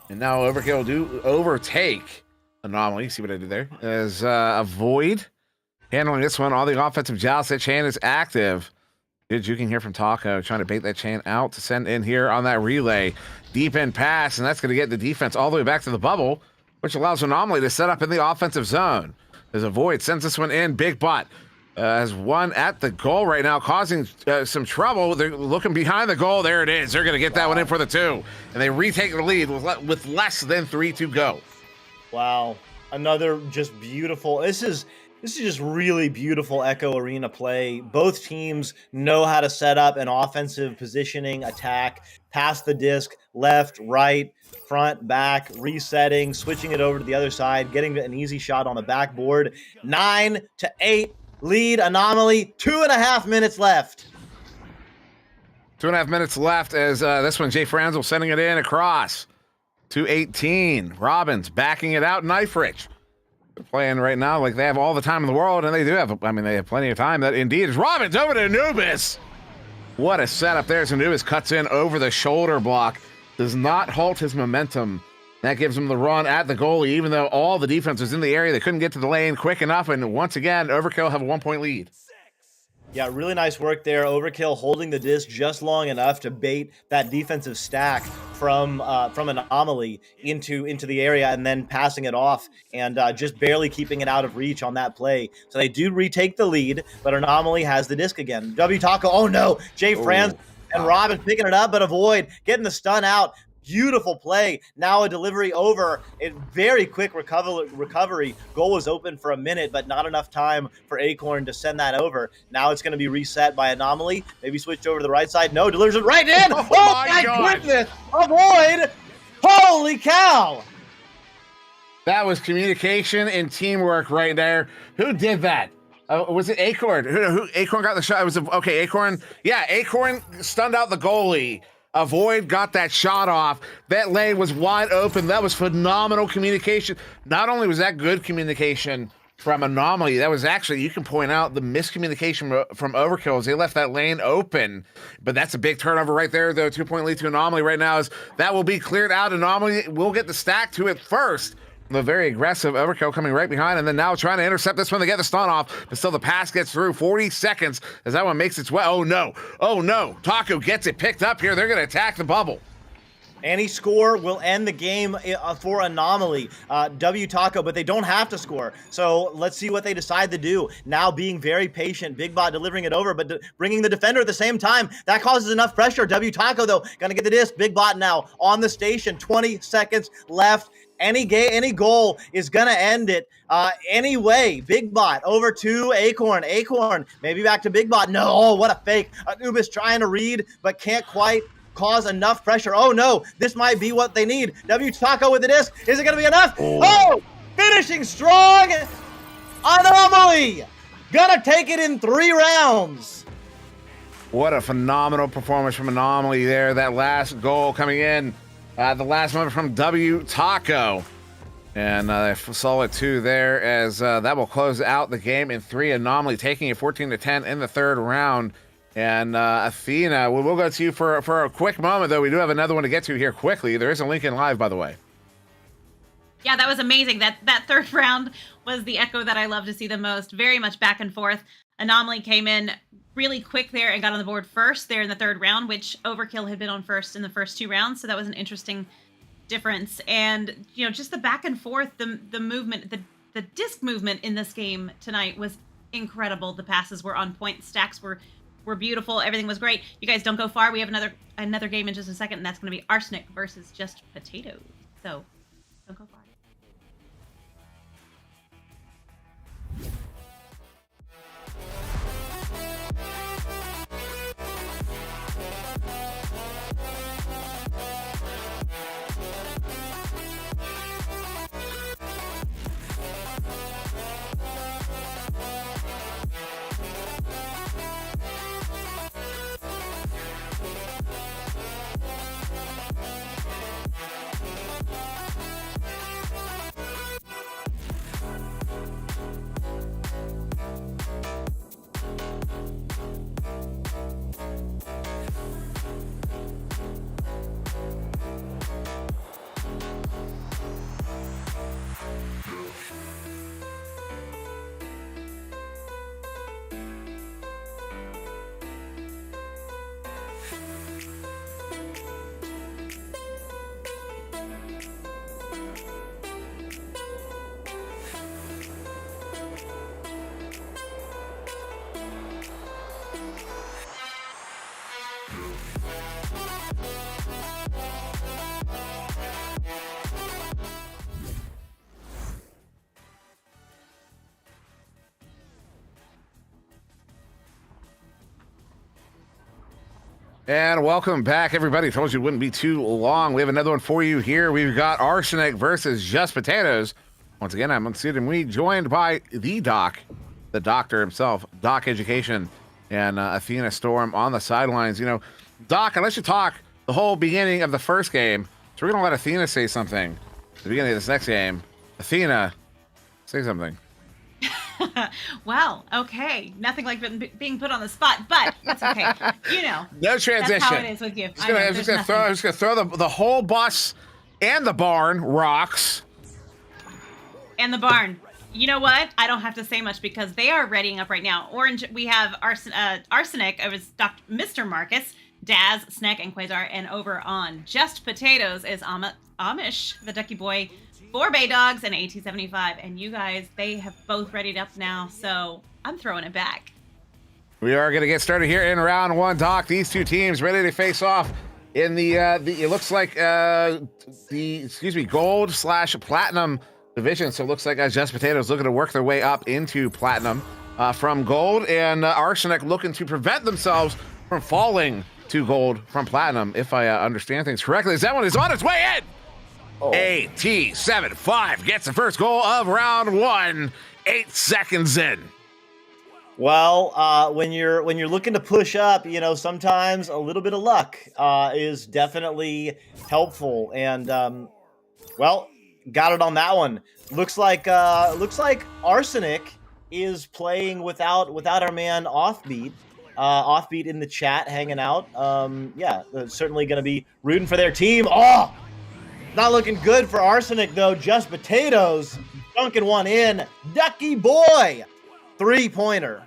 And now Overkill do overtake Anomaly. See what I did there? As a Void handling this one. All the offensive joust. That chain is active. Good juking here from Taco, trying to bait that chain out to send in here on that relay. Deep end pass, and that's going to get the defense all the way back to the bubble, which allows Anomaly to set up in the offensive zone. There's a Void, sends this one in. Big Bot has one at the goal right now, causing some trouble. They're looking behind the goal. There it is. They're going to get that one in for the 2. And they retake the lead with less than 3 to go. Wow. Another just beautiful. This is just really beautiful Echo Arena play. Both teams know how to set up an offensive positioning attack, pass the disc, left, right, front, back, resetting, switching it over to the other side, getting an easy shot on the backboard. 9-8 lead Anomaly. 2.5 minutes left. 2.5 minutes left as this one, Jay Franzel sending it in across. 2:18. Robbins backing it out. Knife Rich. They're playing right now like they have all the time in the world, and they do have, they have plenty of time. That indeed is Robbins over to Anubis. What a setup there as Anubis cuts in over the shoulder block. Does not halt his momentum. That gives him the run at the goalie, even though all the defense was in the area. They couldn't get to the lane quick enough, and once again, Overkill have a 1-point lead. Yeah, really nice work there. Overkill holding the disc just long enough to bait that defensive stack from Anomaly into the area and then passing it off and just barely keeping it out of reach on that play. So they do retake the lead, but Anomaly has the disc again. W Taco, oh no, Jay Franz and Robin picking it up, but avoid getting the stun out. Beautiful play. Now a delivery over. A very quick recovery. Goal was open for a minute, but not enough time for Acorn to send that over. Now it's going to be reset by Anomaly. Maybe switched over to the right side. No, delivers it right in. Oh my goodness. Avoid. Holy cow. That was communication and teamwork right there. Who did that? Was it Acorn? Who Acorn got the shot? It was okay. Acorn. Yeah, Acorn stunned out the goalie. Avoid got that shot off. That lane was wide open. That was phenomenal communication. Not only was that good communication from Anomaly, that was actually, you can point out the miscommunication from Overkill as they left that lane open. But that's a big turnover right there, though. 2-point lead to Anomaly right now. Is that will be cleared out. Anomaly will get the stack to it first. The very aggressive Overkill coming right behind, and then now trying to intercept this one to get the stun off, but still the pass gets through. 40 seconds as that one makes its way. Oh no, oh no. Taco gets it picked up here. They're going to attack the bubble. Any score will end the game for Anomaly. W Taco, but they don't have to score. So let's see what they decide to do. Now being very patient, Big Bot delivering it over, but bringing the defender at the same time. That causes enough pressure. W Taco, though, going to get the disc. Big Bot now on the station. 20 seconds left. Any goal is going to end it. Anyway, Big Bot over to Acorn. Acorn, maybe back to Big Bot. No, oh, what a fake. Anubis trying to read, but can't quite cause enough pressure. Oh, no, this might be what they need. W Taco with the disc. Is it going to be enough? Oh, finishing strong. Anomaly. Gonna take it in 3 rounds. What a phenomenal performance from Anomaly there. That last goal coming in. The last moment from W Taco. And solid 2 there as that will close out the game in 3. Anomaly taking it 14-10 in the 3rd round. And Athena, we'll go to you for a quick moment, though. We do have another one to get to here quickly. There is a link in live, by the way. Yeah, that was amazing. That 3rd round was the Echo that I love to see the most. Very much back and forth. Anomaly came in really quick there and got on the board first there in the 3rd round, which Overkill had been on first in the first 2 rounds. So that was an interesting difference. And, you know, just the back and forth, the movement, the disc movement in this game tonight was incredible. The passes were on point. Stacks were beautiful. Everything was great. You guys don't go far. We have another game in just a second, and that's going to be Arsenic versus Just Potatoes. So don't go far. And welcome back, everybody. Told you it wouldn't be too long. We have another one for you here. We've got Arsenic versus Just Potatoes. Once again, I'm Unsuited and we joined by the Doc, the doctor himself, Doc Education, and Athena Storm on the sidelines. You know, Doc, I let you talk the whole beginning of the first game, so we're going to let Athena say something at the beginning of this next game. Athena, say something. Wow. Okay. Nothing like being put on the spot, but that's okay. You know. No transition. That's how it is with you. I'm just gonna throw the whole bus and the barn rocks. And the barn. You know what? I don't have to say much because they are readying up right now. Orange. We have Arsenic over Mr. Marcus, Daz, Snek, and Quasar, and over on Just Potatoes is Amish, the Ducky Boy. 4 Bay Dogs and AT-75, and you guys, they have both readied up now, so I'm throwing it back. We are going to get started here in round 1, Doc. These two teams ready to face off in the it looks like gold/platinum division. So it looks like Just Potatoes looking to work their way up into platinum from gold, and Arsenic looking to prevent themselves from falling to gold from platinum, if I understand things correctly. As that one is on its way in. AT-75 gets the first goal of round 1, 8 seconds in. Well, when you're looking to push up, you know, sometimes a little bit of luck is definitely helpful. And well, got it on that one. Looks like Arsenic is playing without our man Offbeat. Offbeat in the chat, hanging out. Yeah, certainly going to be rooting for their team. Oh. Not looking good for Arsenic, though. Just Potatoes dunking one in. Ducky Boy, 3-pointer.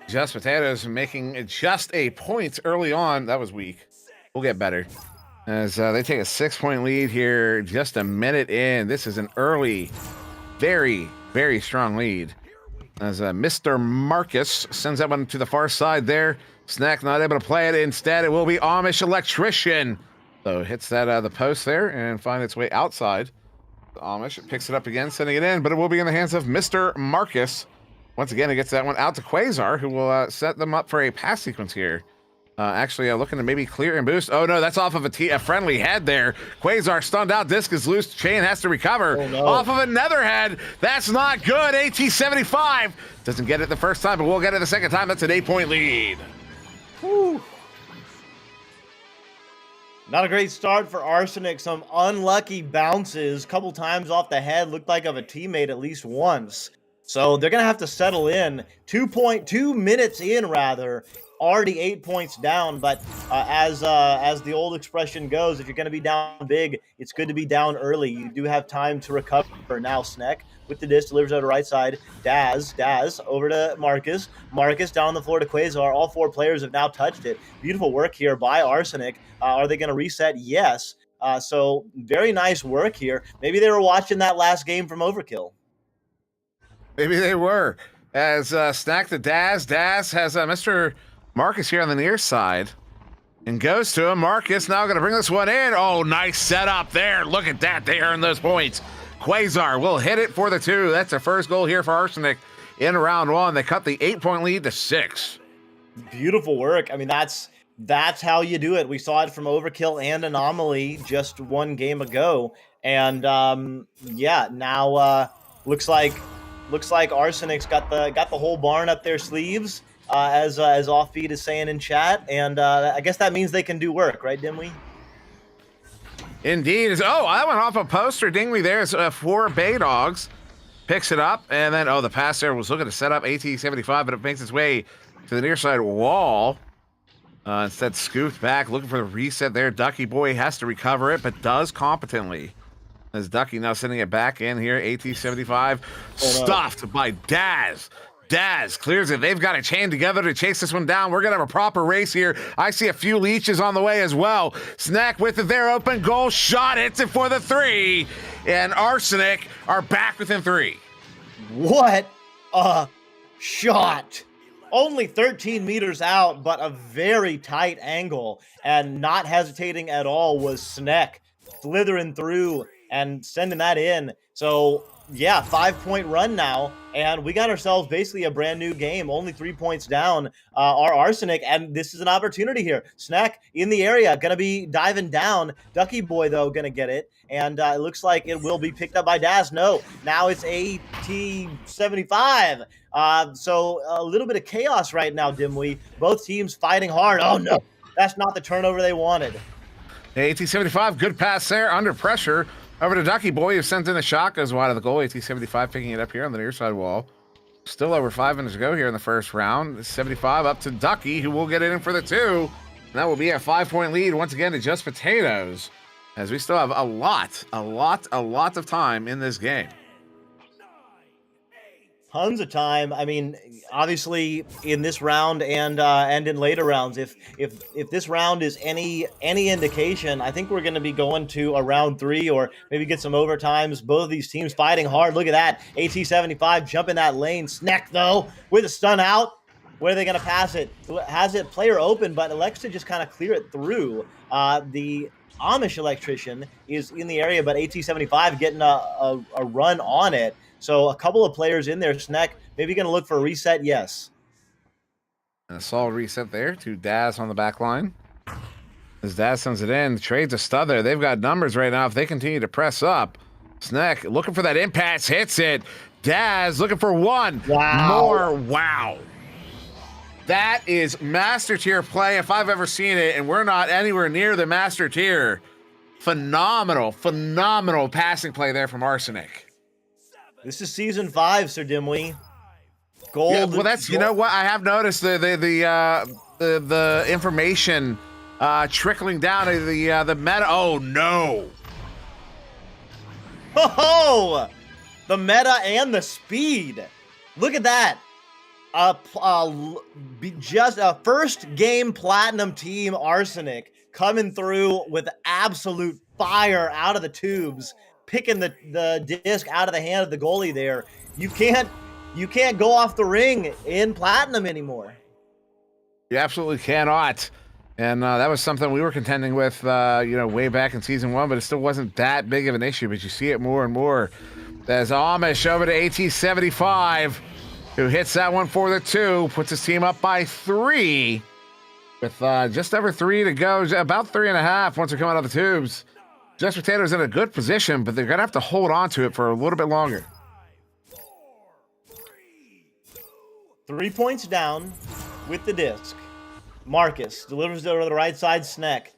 Just Potatoes making just a point early on. That was weak. We'll get better. As they take a 6-point lead here, just a minute in. This is an early, very, very strong lead. As Mr. Marcus sends that one to the far side there. Snack not able to play it. Instead, it will be Amish Electrician. So it hits that the post there and find its way outside. The Amish picks it up again, sending it in, but it will be in the hands of Mr. Marcus. Once again, he gets that one out to Quasar, who will set them up for a pass sequence here. Actually, looking to maybe clear and boost. Oh, no, that's off of a friendly head there. Quasar stunned out. Disc is loose. Chain has to recover. Oh, no. Off of another head. That's not good. AT-75 doesn't get it the first time, but we'll get it the second time. That's an 8-point lead. Whew. Not a great start for Arsenic. Some unlucky bounces. Couple times off the head. Looked like of a teammate at least once. So they're going to have to settle in. 2.2 minutes in, rather. Already 8 points down. But as the old expression goes, if you're going to be down big, it's good to be down early. You do have time to recover. Now Snek with the disc delivers out the right side. Daz over to Marcus. Marcus down on the floor to Quasar. All 4 players have now touched it. Beautiful work here by Arsenic. Are they going to reset? Yes. So very nice work here. Maybe they were watching that last game from Overkill. Maybe they were. As Snack to Daz. Daz has Mr. Marcus here on the near side. And goes to him. Marcus now going to bring this one in. Oh, nice setup there. Look at that. They earned those points. Quasar will hit it for the 2. That's the first goal here for Arsenic in round 1. They cut the 8-point lead to 6. Beautiful work. I mean, that's how you do it. We saw it from Overkill and Anomaly just one game ago. And yeah, now looks like Arsenic's got the whole barn up their sleeves, as Offbeat is saying in chat. And I guess that means they can do work, right, Dimly? Indeed. Oh, that went off a poster. Dingley there's 4 Bay Dogs. Picks it up, and then, the pass there was looking to set up AT-75, but it makes its way to the near side wall. Instead, scooped back, looking for the reset there. Ducky Boy has to recover it, but does competently. As Ducky now sending it back in here. AT-75 stuffed by Daz. Daz clears it. They've got a chain together to chase this one down. We're going to have a proper race here. I see a few leeches on the way as well. Snack with it there. Open goal shot. Hits it for the 3. And Arsenic are back within 3. What a shot. Only 13 meters out, but a very tight angle. And not hesitating at all was Snek slithering through and sending that in. So yeah, 5-point run now, and we got ourselves basically a brand new game. Only 3 points down. Our Arsenic, and this is an opportunity here. Snack in the area, gonna be diving down. Ducky Boy though, gonna get it, and it looks like it will be picked up by Daz. No, now it's AT75. So a little bit of chaos right now, Dimwee. Both teams fighting hard. Oh no, that's not the turnover they wanted. AT75, good pass there, under pressure. Over to Ducky Boy, who sent in a shot, goes wide of the goal. AT75 picking it up here on the near side wall. Still over 5 minutes to go here in the first round. 75 up to Ducky, who will get it in for the 2. And that will be a 5-point lead once again to Just Potatoes, as we still have a lot of time in this game. Tons of time. I mean, obviously in this round and in later rounds, if this round is any indication, I think we're going to be going to a round 3 or maybe get some overtimes. Both of these teams fighting hard. Look at that. AT75 jumping that lane. Snack though with a stun out. Where are they going to pass it? Has it player open, but elects to just kind of clear it through. The Amish electrician is in the area, but AT75 getting a run on it. So a couple of players in there. Snack maybe going to look for a reset. Yes. And a solid reset there to Daz on the back line. As Daz sends it in, trades a stud there. They've got numbers right now if they continue to press up. Snack looking for that impasse, hits it. Daz looking for one. Wow. More. Wow. That is master tier play if I've ever seen it, and we're not anywhere near the master tier. Phenomenal passing play there from Arsenic. This is season 5, Sir Dimwee. Gold. Yeah, well, that's, you know what, I have noticed the information trickling down to the meta. Oh no! Oh, the meta and the speed. Look at that. Just a first game platinum team, Arsenic, coming through with absolute fire out of the tubes, picking the disc out of the hand of the goalie there. You can't go off the ring in platinum anymore. You absolutely cannot. And that was something we were contending with, way back in season 1, but it still wasn't that big of an issue. But you see it more and more. As Amish over to AT75, who hits that one for the 2, puts his team up by 3, with just over 3 to go, about 3.5 once we come out of the tubes. Just Potatoes in a good position, but they're going to have to hold on to it for a little bit longer. 3 points down with the disc. Marcus delivers it over the right side. Snack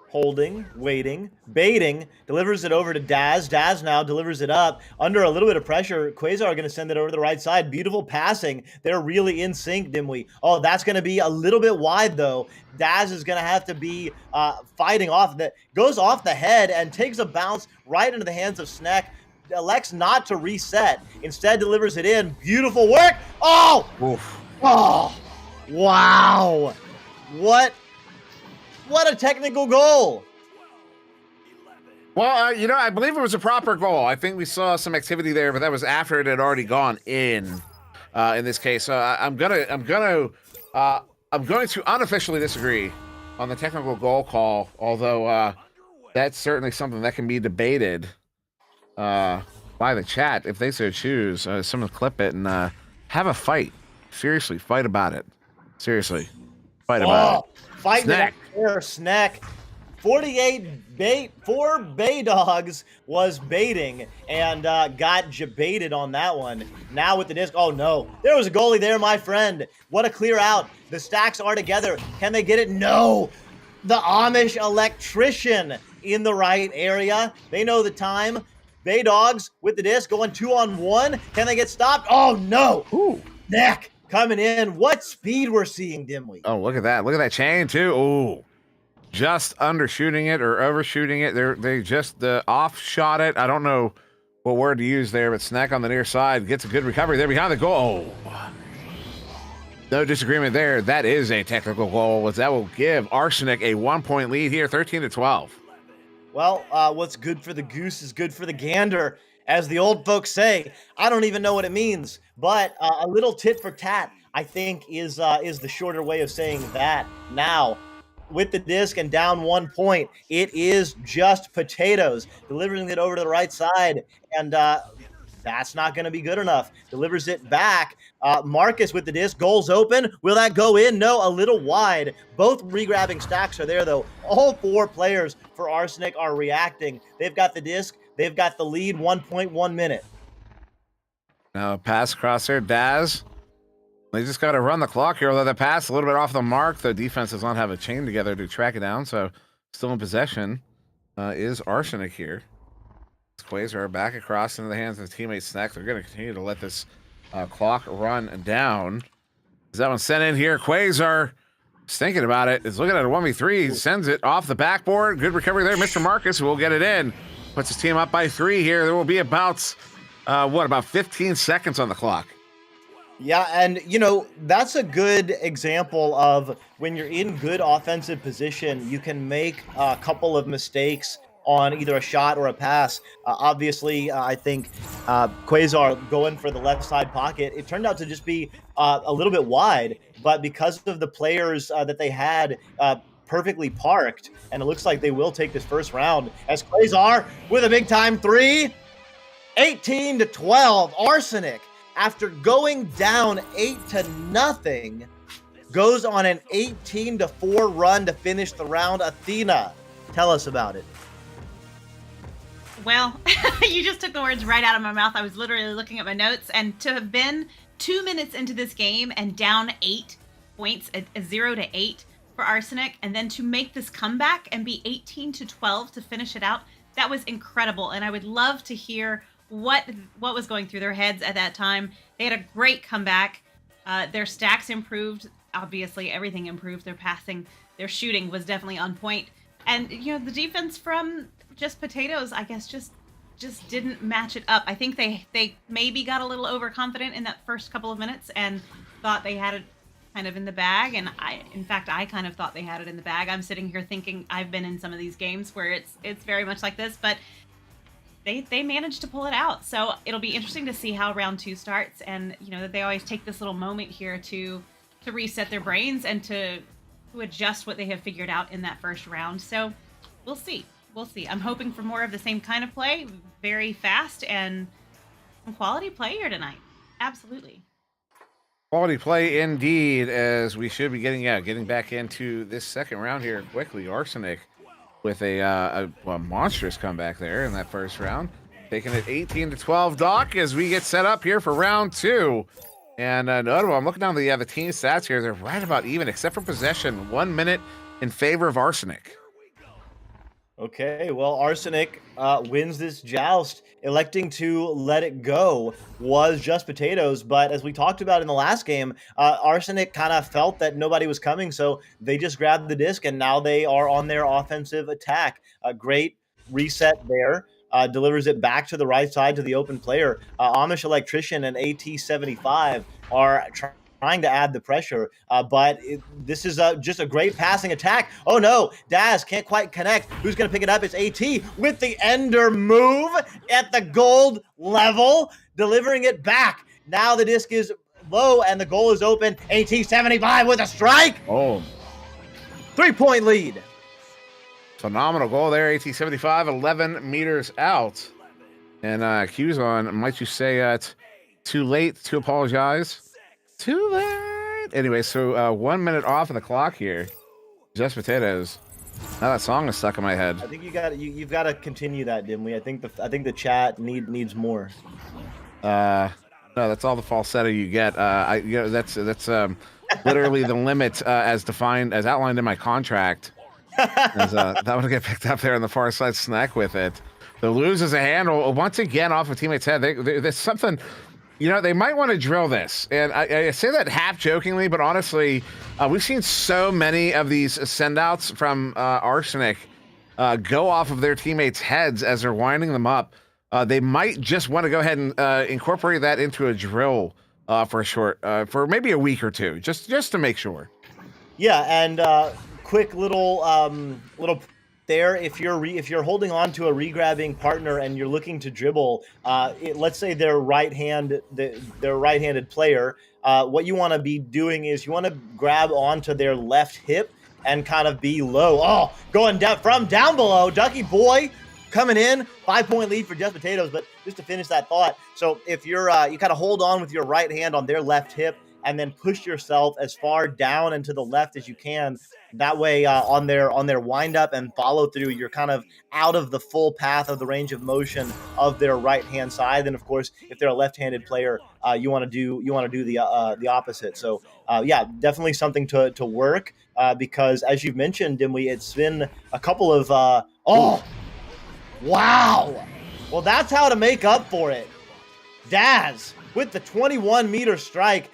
holding, waiting, baiting, delivers it over to Daz. Daz now delivers it up under a little bit of pressure. Quasar going to send it over to the right side. Beautiful passing. They're really in sync, Dimwee. Oh, that's going to be a little bit wide though. Daz is going to have to be fighting off that. Goes off the head and takes a bounce right into the hands of Snack. Elects not to reset. Instead delivers it in. Beautiful work. Oh! Oof. Oh! Wow! What a technical goal! Well, I believe it was a proper goal. I think we saw some activity there, but that was after it had already gone in this case. So I'm going to unofficially disagree on the technical goal call, although that's certainly something that can be debated by the chat if they so choose. Someone clip it and have a fight. Seriously, fight about it. Seriously, fight about it. Fighting it there, Snack. 4 Bay Dogs was baiting and got jebaited on that one. Now with the disc, oh no, there was a goalie there, my friend. What a clear out. The stacks are together. Can they get it? No. The Amish electrician in the right area. They know the time. Bay Dogs with the disc going 2-on-1. Can they get stopped? Oh no. Ooh. Neck coming in. What speed we're seeing, Dimwee. Oh, look at that. Look at that chain too. Ooh. Just undershooting it or overshooting it. They just off shot it. I don't know what word to use there, but Snack on the near side gets a good recovery there behind the goal. Oh. No disagreement there. That is a technical goal, as that will give Arsenic a 1-point lead here, 13-12. Well, what's good for the goose is good for the gander, as the old folks say. I don't even know what it means, but a little tit for tat, I think, is the shorter way of saying that. Now, with the disc and down 1 point. It is just potatoes, delivering it over to the right side, and that's not going to be good enough. Delivers it back. Marcus with the disc. Goals open. Will that go in? No, a little wide. Both regrabbing stacks are there, though. All 4 players for Arsenic are reacting. They've got the disc. They've got the lead. 1.1 minute. Now pass across there. Daz. They just got to run the clock here. Although the pass a little bit off the mark. The defense does not have a chain together to track it down. So still in possession is Arsenic here. Quasar back across into the hands of the teammate Snack. They're going to continue to let this clock run down. Is that one sent in here? Quasar is thinking about it. Is looking at a 1v3. He sends it off the backboard. Good recovery there. Mr. Marcus will get it in. Puts his team up by 3 here. There will be about, about 15 seconds on the clock. Yeah, and, you know, that's a good example of when you're in good offensive position, you can make a couple of mistakes on either a shot or a pass. Obviously, I think Quasar going for the left side pocket, it turned out to just be a little bit wide, but because of the players that they had perfectly parked, and it looks like they will take this first round, as Quasar with a big time 3, 18-12, Arsenic, after going down 8-0, goes on an 18-4 run to finish the round. Athena, tell us about it. Well, you just took the words right out of my mouth. I was literally looking at my notes, and to have been 2 minutes into this game and down 8 points, a 0-8 for Arsenic, and then to make this comeback and be 18-12 to finish it out, that was incredible. And I would love to hear what was going through their heads at that time. They had a great comeback. Their stacks improved. Obviously, everything improved. Their passing, their shooting was definitely on point. And, you know, the defense from just potatoes, I guess, just didn't match it up. I think they maybe got a little overconfident in that first couple of minutes and thought they had it kind of in the bag. And in fact, I kind of thought they had it in the bag. I'm sitting here thinking I've been in some of these games where it's very much like this, but they managed to pull it out. So it'll be interesting to see how round 2 starts. And, you know, that they always take this little moment here to reset their brains and to adjust what they have figured out in that first round. So we'll see. We'll see. I'm hoping for more of the same kind of play, very fast, and some quality play here tonight. Absolutely. Quality play indeed, as we should be getting back into this second round here quickly. Arsenic with a monstrous comeback there in that first round, taking it 18-12. Doc, as we get set up here for round 2. And notable, I'm looking down the team stats here. They're right about even, except for possession. 1 minute in favor of Arsenic. Okay, well, Arsenic wins this joust. Electing to let it go was just potatoes, but as we talked about in the last game, Arsenic kind of felt that nobody was coming, so they just grabbed the disc, and now they are on their offensive attack. A great reset there. Delivers it back to the right side to the open player. Amish Electrician and AT75 are trying to add the pressure, but this is just a great passing attack. Oh no, Daz can't quite connect. Who's going to pick it up? It's AT with the ender move at the gold level, delivering it back. Now the disc is low and the goal is open. AT75 with a strike. Oh, 3-point lead. Phenomenal goal there. AT75, 11 meters out. And Q's on, might you say it's too late to apologize? Too late. Anyway, so 1 minute off of the clock here. Just potatoes. Now that song is stuck in my head. I think you've got to continue that, Dimly. I think the chat needs more. No, that's all the falsetto you get. That's literally the limit as outlined in my contract. That one get picked up there on the far side. Snack with it. The loses a handle once again off a teammate's head. There's something, you know, they might want to drill this. And I say that half jokingly, but honestly, we've seen so many of these sendouts from Arsenic go off of their teammates' heads as they're winding them up. They might just want to go ahead and incorporate that into a drill for maybe a week or two, just to make sure. Yeah, and quick little there, if you're holding on to a regrabbing partner and you're looking to dribble, let's say they're right-handed player, what you want to be doing is you want to grab onto their left hip and kind of be low. Oh, going down from down below, Ducky Boy coming in, 5-point lead for Just Potatoes. But just to finish that thought, so if you're you kind of hold on with your right hand on their left hip and then push yourself as far down and to the left as you can. That way, on their wind up and follow through, you're kind of out of the full path of the range of motion of their right hand side. And of course, if they're a left-handed player, you want to do the opposite. So yeah, definitely something to work because as you've mentioned, Dimwee, it's been a couple of oh wow. Well, that's how to make up for it. Daz with the 21-meter strike.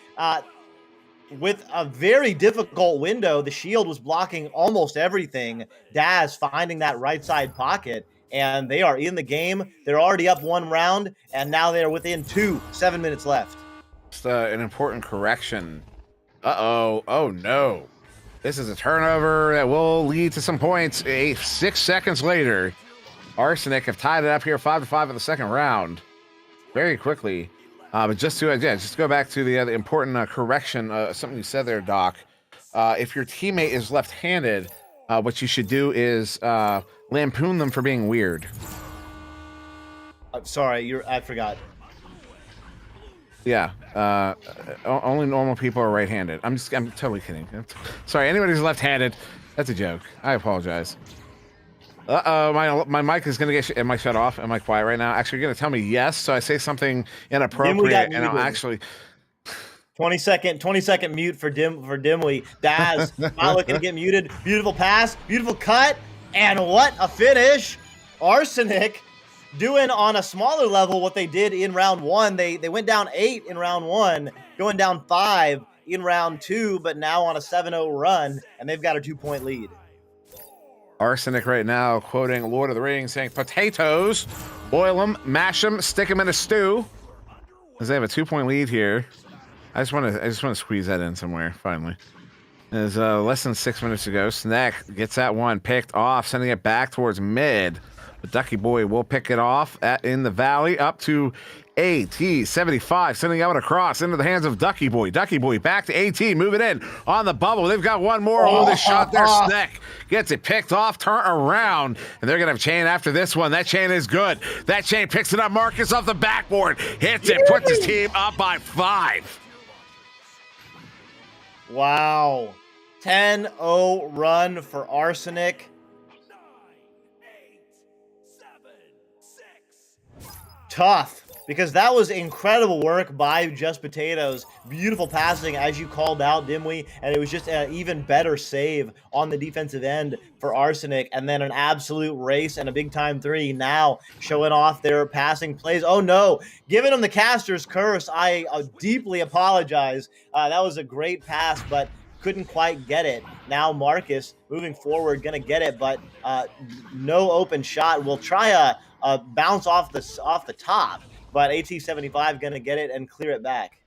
With a very difficult window, the shield was blocking almost everything. Daz finding that right side pocket, and they are in the game. They're already up 1 round, and now they're within 2, 7 minutes left. Just an important correction. Uh-oh. Oh, no. This is a turnover that will lead to some points. 6 seconds later, Arsenic have tied it up here 5-5 in the second round. Very quickly. But just to go back to the important correction, something you said there, Doc. If your teammate is left-handed, what you should do is lampoon them for being weird. I'm sorry, I forgot. Yeah, only normal people are right-handed. I'm totally kidding. Sorry, anybody who's left-handed, that's a joke. I apologize. My mic is gonna get. Am I shut off? Am I quiet right now? Actually, you're gonna tell me yes, so I say something inappropriate, and I'll actually 20-second mute for Dimwee. Daz not looking to get muted. Beautiful pass, beautiful cut, and what a finish! Arsenic doing on a smaller level what they did in round 1. They went down 8 in round 1, going down 5 in round 2, but now on a 7-0 run, and they've got a 2-point lead. Arsenic right now quoting Lord of the Rings, saying potatoes, boil them, mash them, stick them in a stew. As they have a 2-point lead here. I just want to squeeze that in somewhere. Finally, there's less than 6 minutes to go. Snack gets that one picked off, sending it back towards mid. But Ducky Boy will pick it off in the valley up to AT75, sending out across into the hands of Ducky Boy. Ducky Boy back to AT, moving in on the bubble. They've got one more. Oh, this shot there. Snack gets it picked off, turn around, and they're going to have chain after this one. That chain is good. That chain picks it up. Marcus off the backboard, hits it, puts his team up by 5. Wow. 10-0 run for Arsenic. Tough, because that was incredible work by Just Potatoes. Beautiful passing, as you called out, Dimwee, and it was just an even better save on the defensive end for Arsenic, and then an absolute race and a big-time 3 now showing off their passing plays. Oh, no, giving them the caster's curse. I deeply apologize. That was a great pass, but couldn't quite get it. Now Marcus, moving forward, going to get it, but no open shot. We'll try a bounce off the top, but AT75 gonna get it and clear it back.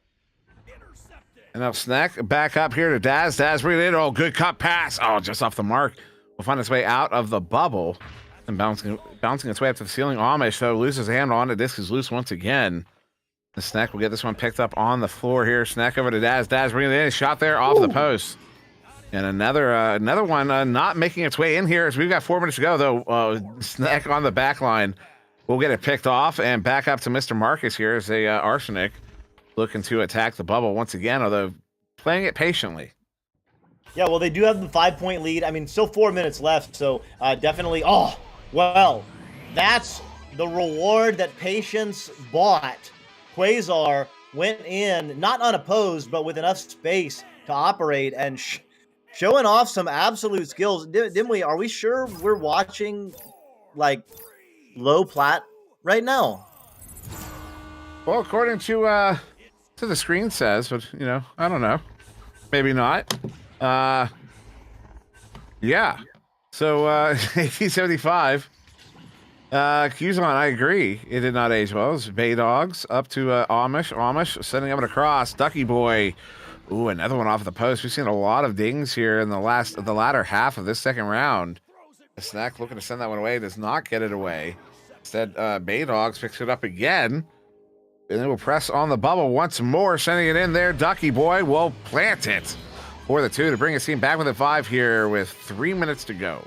And now Snack back up here to Daz. Daz bringing it. Oh, good cut pass. Oh, just off the mark. Will find its way out of the bubble and bouncing its way up to the ceiling. Amish though loses a hand on it. Disc is loose once again. The Snack will get this one picked up on the floor here. Snack over to Daz. Daz bringing it in. Shot there off the post. And another one not making its way in here as we've got 4 minutes to go, though. Snack on the back line. We'll get it picked off and back up to Mr. Marcus here as a Arsenic looking to attack the bubble once again, although playing it patiently. Yeah, well, they do have the 5-point lead. I mean, still 4 minutes left, so definitely. Oh, well, that's the reward that patience bought. Quasar went in, not unopposed, but with enough space to operate and showing off some absolute skills. Dimwee, are we sure we're watching, like, low plat right now? Well, according to the screen says, but, you know, I don't know. Maybe not. Yeah. So, 1875. Kuzon, I agree. It did not age well. It's Bay Dogs up to Amish. Amish sending up and across. Ducky Boy. Ooh, another one off the post. We've seen a lot of dings here in the latter half of this second round. The Snack looking to send that one away. Does not get it away. Instead, Bay Dogs picks it up again. And then we'll press on the bubble once more, sending it in there. Ducky Boy will plant it. for the 2 to bring his team back within 5 here with 3 minutes to go.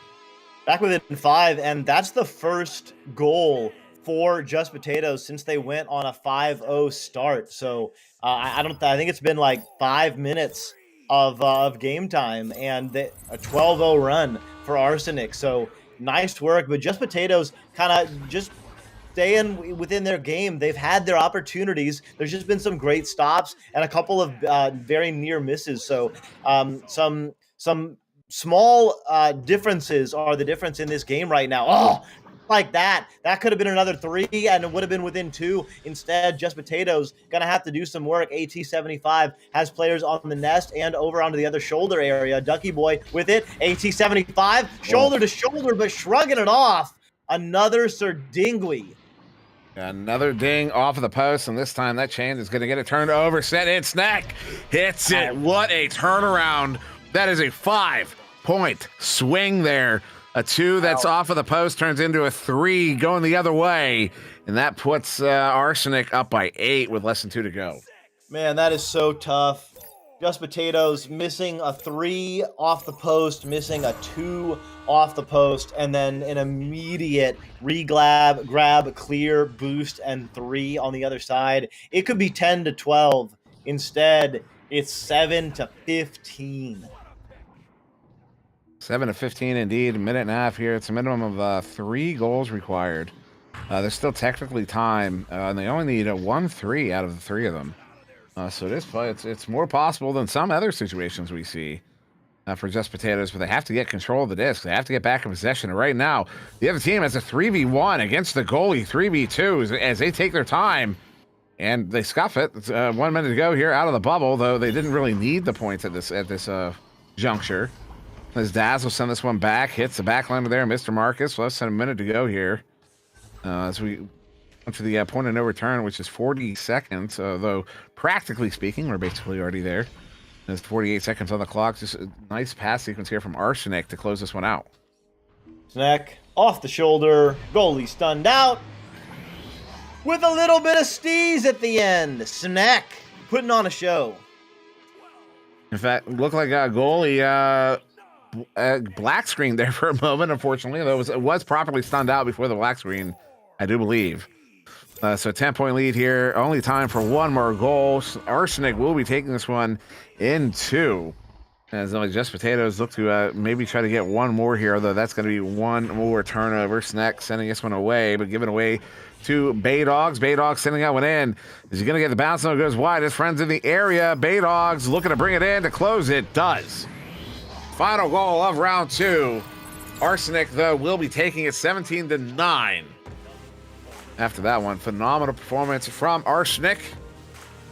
Back within 5, and that's the first goal for Just Potatoes since they went on a 5-0 start. So I think it's been like 5 minutes of game time, and a 12-0 run for Arsenic. So nice work, but Just Potatoes kind of just staying within their game. They've had their opportunities. There's just been some great stops and a couple of very near misses. So some small differences are the difference in this game right now. Oh, like that could have been another 3 and it would have been within 2. Instead, Just Potatoes gonna have to do some work. AT75 has players on the nest and over onto the other shoulder area. Ducky Boy with it. AT75 shoulder to shoulder, but shrugging it off. Another Sir Dingley. Another ding off of the post, and this time that chain is going to get it turned over. Set its neck. Hits it. What a turnaround. That is a 5-point swing there. A 2 that's off of the post turns into a 3 going the other way. And that puts Arsenic up by 8 with less than 2 to go. Man, that is so tough. Just Potatoes missing a 3 off the post, missing a 2 off the post, and then an immediate grab, clear, boost, and 3 on the other side. It could be 10-12. Instead, it's 7-15. 7-15 indeed. A minute and a half here. It's a minimum of 3 goals required. There's still technically time, and they only need a 1-3 out of the 3 of them. So this play, it's more possible than some other situations we see for Just Potatoes, but they have to get control of the disc. They have to get back in possession. And right now, the other team has a 3v1 against the goalie, 3v2 as they take their time, and they scuff it. It's, 1 minute to go here out of the bubble, though they didn't really need the points at this juncture. As Daz will send this one back, hits the back line there, Mr. Marcus. Less than a minute to go here. As we to the point of no return, which is 40 seconds, though practically speaking, we're basically already there. There's 48 seconds on the clock. Just a nice pass sequence here from Arsenic to close this one out. Snack off the shoulder, goalie stunned out with a little bit of steez at the end. Snack putting on a show. In fact, looked like a goalie black screen there for a moment, unfortunately, though it was properly stunned out before the black screen, I do believe. So 10-point lead here. Only time for 1 more goal. Arsenic will be taking this one in 2. As Just Potatoes look to maybe try to get 1 more here, although that's going to be 1 more turnover. Snack sending this one away, but giving away to Baydogs. Baydogs sending that one in. Is he going to get the bounce? No, it goes wide. His friend's in the area. Baydogs looking to bring it in to close it. Does. Final goal of round 2. Arsenic, though, will be taking it 17-9. After that one, phenomenal performance from Arsenic.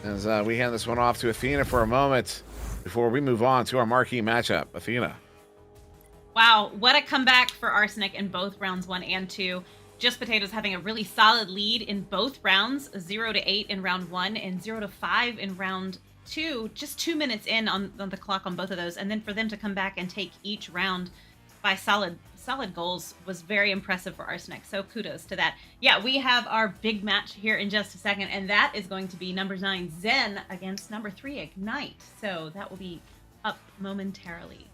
As we hand this one off to Athena for a moment before we move on to our marquee matchup. Athena. Wow, what a comeback for Arsenic in both rounds 1 and 2. Just Potatoes having a really solid lead in both rounds, 0-8 in round 1 and 0-5 in round 2. Just 2 minutes in on the clock on both of those, and then for them to come back and take each round by solid goals was very impressive for Arsenic. So kudos to that. Yeah, we have our big match here in just a second, and that is going to be number 9 Zen against number 3 Ignite. So that will be up momentarily.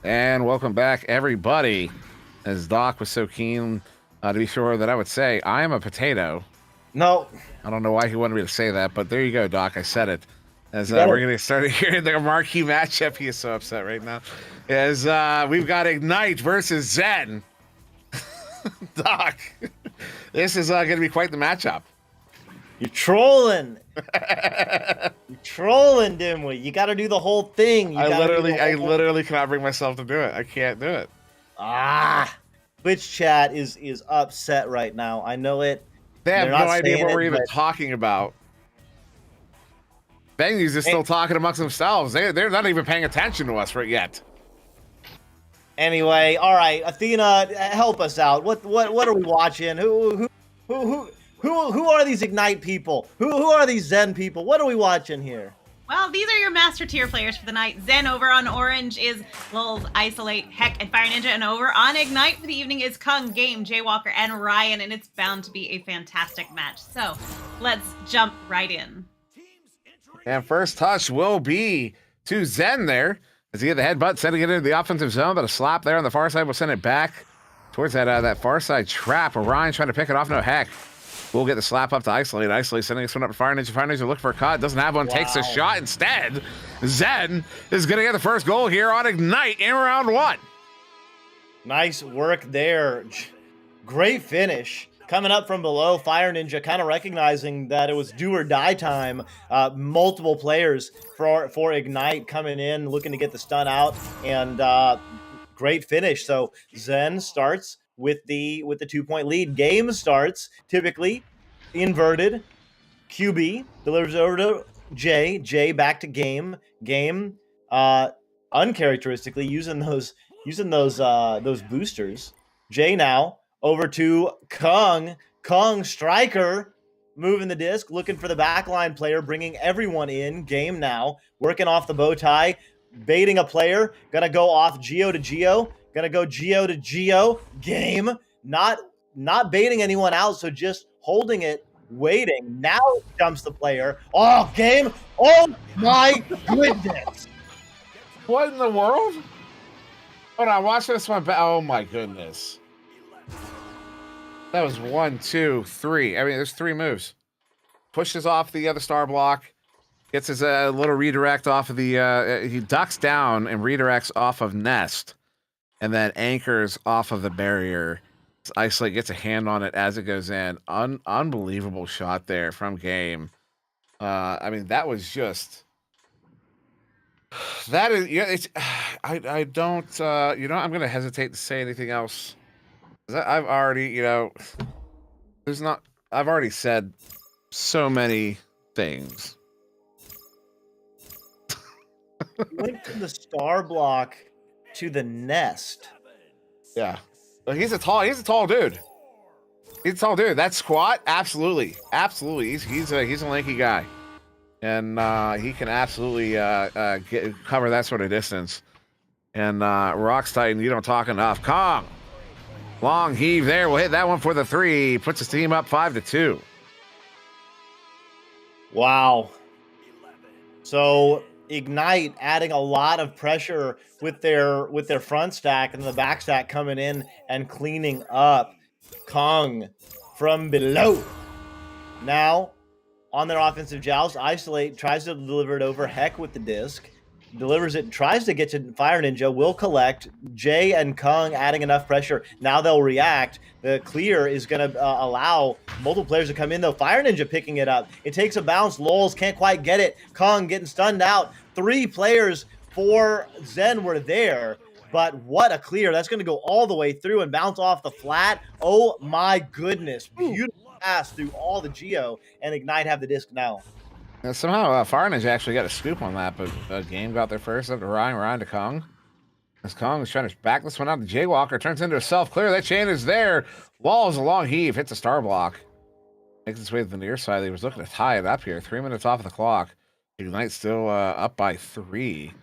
And welcome back, everybody. As Doc was so keen to be sure that I would say, I am a potato. No. I don't know why he wanted me to say that, but there you go, Doc. I said it. As You got we're it. going to start here in the marquee matchup. He is so upset right now. As we've got Ignite versus Zen. Doc, this is going to be quite the matchup. You're trolling. You're trolling, Dimwit. You got to do the whole thing. I literally cannot bring myself to do it. I can't do it. Twitch chat is upset right now. I know it. They have They're no not idea saying what it, we're even but- talking about. Venues are still talking amongst themselves. They're not even paying attention to us right yet. Anyway, all right, Athena, help us out. What are we watching? Who are these Ignite people? Who are these Zen people? What are we watching here? Well, these are your master tier players for the night. Zen over on Orange is Lulz, Isolate, Heck, and Fire Ninja. And over on Ignite for the evening is Kung, Game, Jaywalker, and Ryan. And it's bound to be a fantastic match. So let's jump right in. And first touch will be to Zen there. As he had the headbutt, sending it into the offensive zone, but a slap there on the far side will send it back towards that far side trap. Orion trying to pick it off. No, Heck. We'll get the slap up to Isolate. Isolate sending this one up to Fire Ninja. Fire Ninja looking for a cut. Doesn't have one. Takes a shot instead. Zen is going to get the first goal here on Ignite in round one. Nice work there. Great finish. Coming up from below, Fire Ninja kind of recognizing that it was do or die time. Multiple players for Ignite coming in, looking to get the stun out, and great finish. So Zen starts with the 2-point lead. Game starts typically inverted. QB delivers over to Jay. Jay back to Game. Game uncharacteristically using those boosters. Jay now over to Kung. Kung striker moving the disc, looking for the backline player, bringing everyone in. Game now working off the bow tie, baiting a player. Gonna go off Geo to Geo. Gonna go Geo to Geo. Game not baiting anyone out, so just holding it, waiting. Now jumps the player. Oh, Game. Oh my goodness. What in the world? Hold on, watch this one back. Oh my goodness. That was 1, 2, 3. I mean, there's 3 moves. Pushes off the other star block. Gets his little redirect off of the... he ducks down and redirects off of Nest. And then anchors off of the barrier. Isolate gets a hand on it as it goes in. Unbelievable shot there from Game. I mean, that was just... That is... Yeah, it's... I don't... I'm going to hesitate to say anything else. I've already, I've already said so many things. Went from the star block to the Nest. Yeah. But he's a tall dude. He's a tall dude. That squat, absolutely. He's a lanky guy. And he can absolutely cover that sort of distance. And Rocks Titan, you don't talk enough. Kong. Long heave there. We'll hit that one for the 3. Puts his team up 5-2. Wow. So Ignite adding a lot of pressure with their front stack and the back stack coming in and cleaning up. Kong from below. Now on their offensive joust, Isolate tries to deliver it over. Heck with the disc. Delivers it, tries to get to Fire Ninja, will collect. Jay and Kung adding enough pressure. Now they'll react. The clear is going to allow multiple players to come in, though. Fire Ninja picking it up. It takes a bounce. Lulz can't quite get it. Kung getting stunned out. 3 players for Zen were there, but what a clear. That's going to go all the way through and bounce off the flat. Oh, my goodness. Beautiful pass through all the Geo, and Ignite have the disc now. Somehow, Fire Ninja actually got a scoop on that, but Game got there first up to Ryan to Kong. As Kong is trying to back this one out to Jaywalker, turns into a self-clear. That chain is there. Wall is a long heave, hits a star block. Makes its way to the near side. He was looking to tie it up here. 3 minutes off of the clock. Ignite still up by 3. As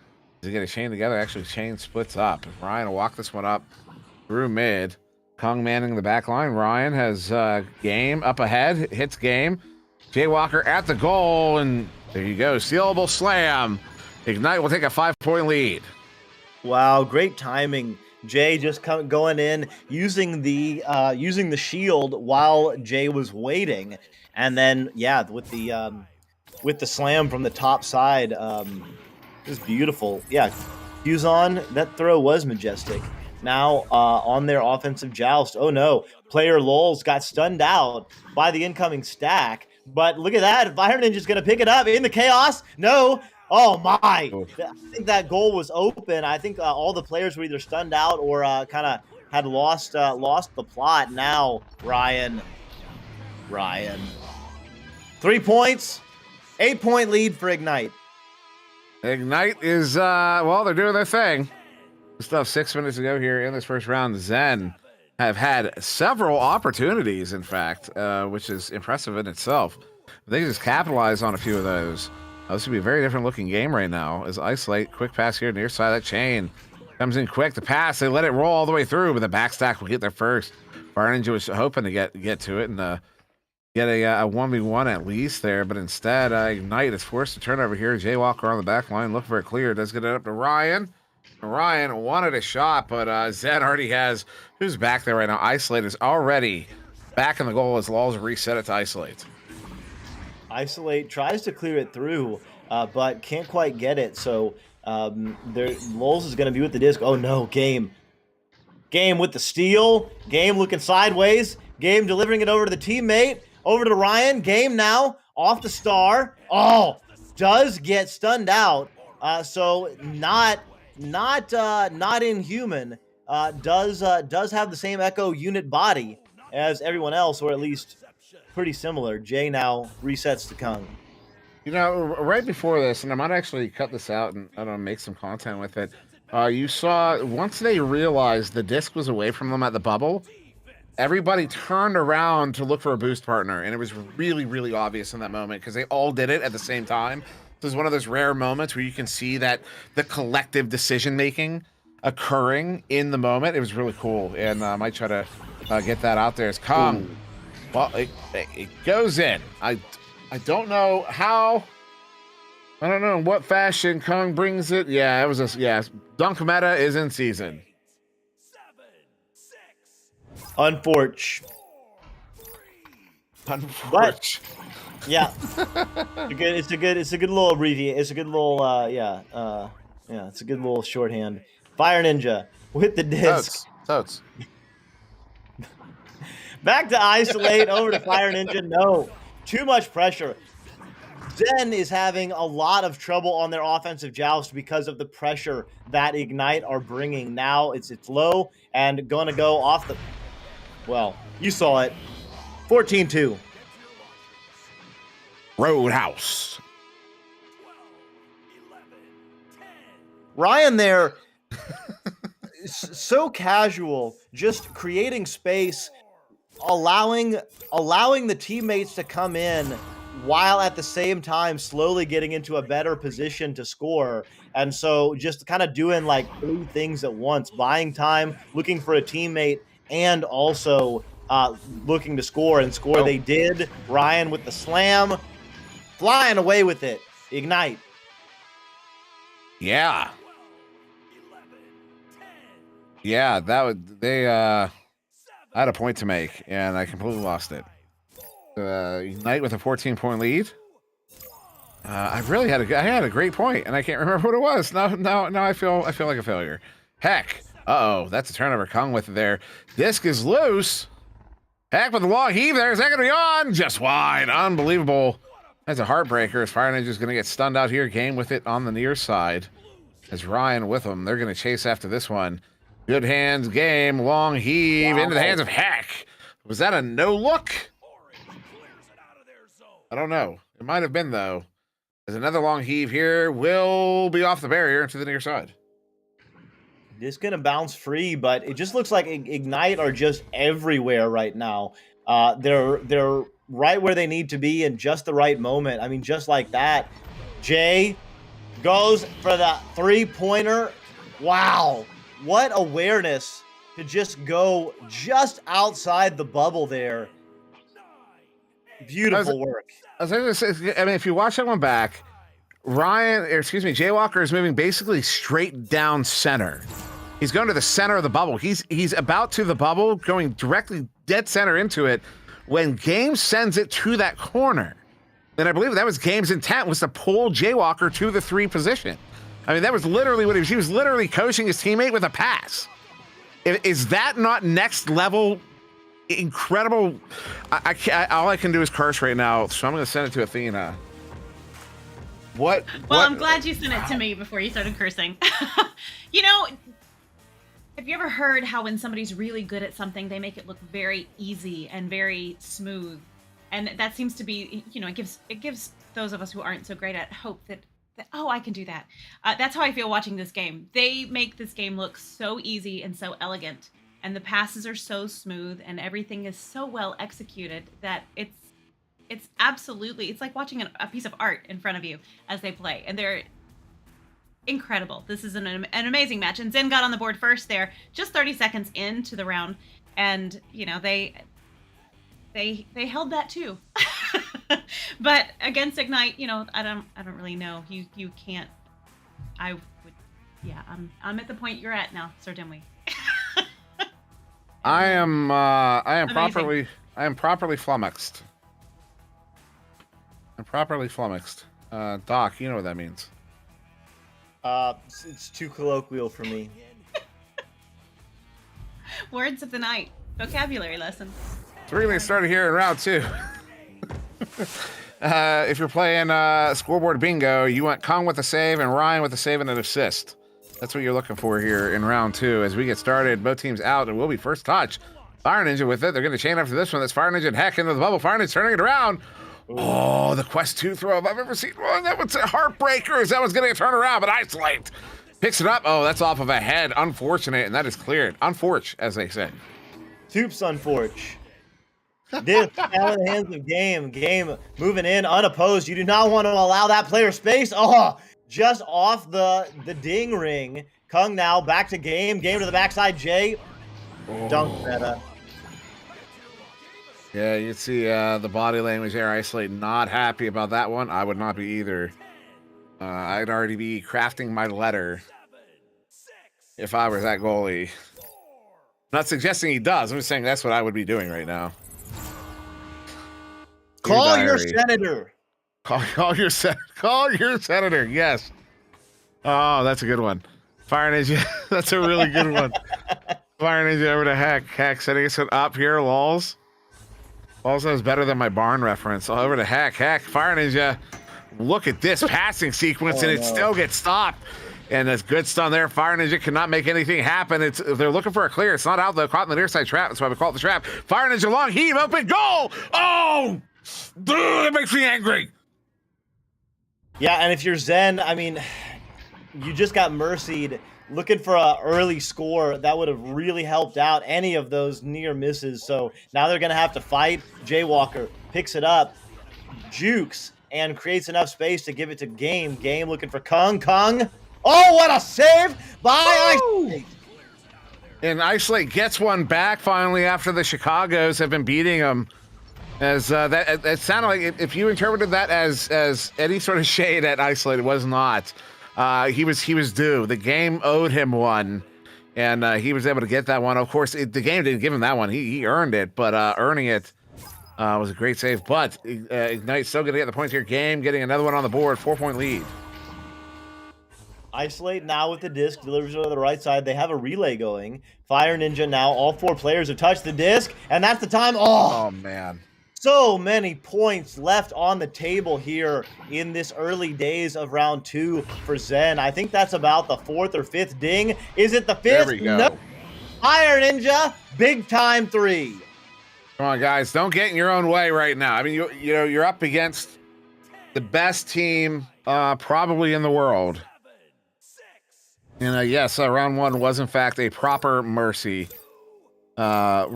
they get a chain together, actually chain splits up. Ryan will walk this one up through mid. Kong manning the back line. Ryan has Game up ahead, hits Game. Jaywalker at the goal, and there you go. Sealable slam. Ignite will take a 5-point lead. Wow, great timing. Jay just going in, using the shield while Jay was waiting, and then yeah, with the slam from the top side, it was beautiful. Yeah, Q's on that throw was majestic. Now on their offensive joust. Oh no, player Lulz got stunned out by the incoming stack. But look at that, Fire Ninja's gonna pick it up in the chaos. No, oh my! I think that goal was open. I think all the players were either stunned out or kind of had lost the plot. Now Ryan, 3 points, 8-point lead for Ignite. Ignite is, well, they're doing their thing. Stuff 6 minutes ago here in this first round. Zen have had several opportunities, in fact, which is impressive in itself. They just capitalize on a few of those. This would be a very different looking game right now. As Isolate, quick pass here near side of that chain. Comes in quick, the pass, they let it roll all the way through, but the backstack will get there first. Fire Ninja was hoping to get to it and get a 1v1 at least there, but instead Ignite is forced to turn over here. Jay Walker on the back line, look for it clear, does get it up to Ryan. Ryan wanted a shot, but Zed already has, who's back there right now? Isolate is already back in the goal as Lulz reset it to Isolate. Isolate tries to clear it through, but can't quite get it. So Lulz is going to be with the disc. Oh no, Game with the steal. Game looking sideways. Game delivering it over to the teammate. Over to Ryan. Game now off the star. Oh, does get stunned out. So not inhuman. Does have the same Echo unit body as everyone else, or at least pretty similar. Jay now resets to Kung. You know, right before this, and I might actually cut this out and I don't know, make some content with it. You saw once they realized the disc was away from them at the bubble, everybody turned around to look for a boost partner, and it was really, really obvious in that moment because they all did it at the same time. This is one of those rare moments where you can see that the collective decision making occurring in the moment. It was really cool, and I might try to get that out there. As Kung, well, it goes in. I don't know how. I don't know in what fashion Kung brings it. Yeah, it was Dunk meta is in season. Unfortunate. But yeah, it's a good little abbreviation. It's a good little it's a good little shorthand. Fire Ninja with the disc. Totes. Back to Isolate, over to Fire Ninja. No, too much pressure. Zen is having a lot of trouble on their offensive joust because of the pressure that Ignite are bringing. Now it's low and going to go off the... Well, you saw it. 14-2. Roadhouse. Ryan there, so casual, just creating space, allowing the teammates to come in while at the same time slowly getting into a better position to score. And so just kind of doing like 3 things at once, buying time, looking for a teammate, and also looking to score. And score they did. Ryan with the slam, flying away with it. Ignite. Yeah. Yeah, I had a point to make, and I completely lost it. Ignite with a 14-point lead. I had a great point, and I can't remember what it was. Now I feel like a failure. Heck. That's a turnover. Kung with it there. Disc is loose. Heck with the long heave there. Is that going to be on? Just wide. Unbelievable. That's a heartbreaker as Fire Ninja's going to get stunned out here. Game with it on the near side. As Ryan with them. They're going to chase after this one. Good hands. Game. Long heave into the hands of Heck. Was that a no look? I don't know. It might have been, though. There's another long heave here. Will be off the barrier to the near side. It's going to bounce free, but it just looks like Ignite are just everywhere right now. They're right where they need to be in just the right moment. I mean, just like that. Jay goes for the 3-pointer. Wow. What awareness to just go just outside the bubble there. Beautiful work. I was going to say, I mean, if you watch that one back, Jaywalker is moving basically straight down center. He's going to the center of the bubble. He's about to the bubble, going directly dead center into it when Game sends it to that corner. And I believe that was Game's intent, was to pull Jaywalker to the 3 position. I mean, that was literally what he was literally coaching his teammate with a pass. Is that not next level incredible? All I can do is curse right now, so I'm going to send it to Athena. Well, I'm glad you sent it to me before you started cursing. You know, have you ever heard how when somebody's really good at something, they make it look very easy and very smooth? And that seems to be, you know, it gives those of us who aren't so great at hope that oh, I can do that. That's how I feel watching this game. They make this game look so easy and so elegant, and the passes are so smooth, and everything is so well executed that it's absolutely, it's like watching a piece of art in front of you as they play, and they're incredible. This is an amazing match, and Zen got on the board first there, just 30 seconds into the round, and you know they held that too. But against Ignite, you know, I don't really know. You can't. I would. Yeah, I'm at the point you're at now, Sir Dimwee. I am properly flummoxed. I'm properly flummoxed. Doc, you know what that means. It's too colloquial for me. Words of the night. Vocabulary lesson. So we're going to get started here in round 2. If you're playing scoreboard bingo, you want Kong with a save and Ryan with a save and an assist. That's what you're looking for here in round 2. As we get started, both teams out, and will be first touch. Fire Ninja with it. They're going to chain after this one. That's Fire Ninja and Heck into the bubble. Fire Ninja turning it around. Oh, the Quest 2 throw if I've ever seen one. That was a heartbreaker. That was getting a turnaround, but Isolate picks it up. Oh, that's off of a head. Unfortunate, and that is cleared. Unforch, as they say. Toops Unforch. This now in the hands of Game. Game moving in unopposed. You do not want to allow that player space. Oh, just off the ding ring. Kung now back to Game. Game to the backside. Jay. Dunk meta. Yeah, you see the body language there. Isolate not happy about that one. I would not be either. I'd already be crafting my letter if I were that goalie. Not suggesting he does. I'm just saying that's what I would be doing right now. Call your senator. Call your senator. Yes. Oh, that's a good one. Fire Ninja. That's a really good one. Fire Ninja over to Heck. Heck setting us up here. Lols. Lols is better than my barn reference. Over to Heck. Heck. Fire Ninja. Look at this passing sequence, and it still gets stopped. And that's good stun there. Fire Ninja cannot make anything happen. They're looking for a clear. It's not out though. Caught in the near side trap. That's why we call it the trap. Fire Ninja long heave, open goal. Oh, dude, it makes me angry. Yeah, and if you're Zen, I mean, you just got mercied. Looking for an early score that would have really helped out any of those near misses. So now they're going to have to fight. Jaywalker picks it up, jukes, and creates enough space to give it to Game. Game looking for Kung. Kung. Oh, what a save by Isolate. And Isolate gets one back finally after the Chicagos have been beating them. As that sounded like, if you interpreted that as any sort of shade at Isolate, it was not. He was due. The game owed him one, and he was able to get that one. Of course, the game didn't give him that one. He earned it, but earning it was a great save. But Ignite still going to get the points here. Game getting another one on the board. 4-point lead. Isolate now with the disc, delivers it to the right side. They have a relay going. Fire Ninja now. All 4 players have touched the disc, and that's the time. Oh man. So many points left on the table here in this early days of round 2 for Zen. I think that's about the 4th or 5th ding. Is it the 5th? There we go. No. Fire Ninja, big time 3. Come on, guys. Don't get in your own way right now. I mean, you know, you're up against the best team probably in the world. And yes, round 1 was in fact a proper mercy. But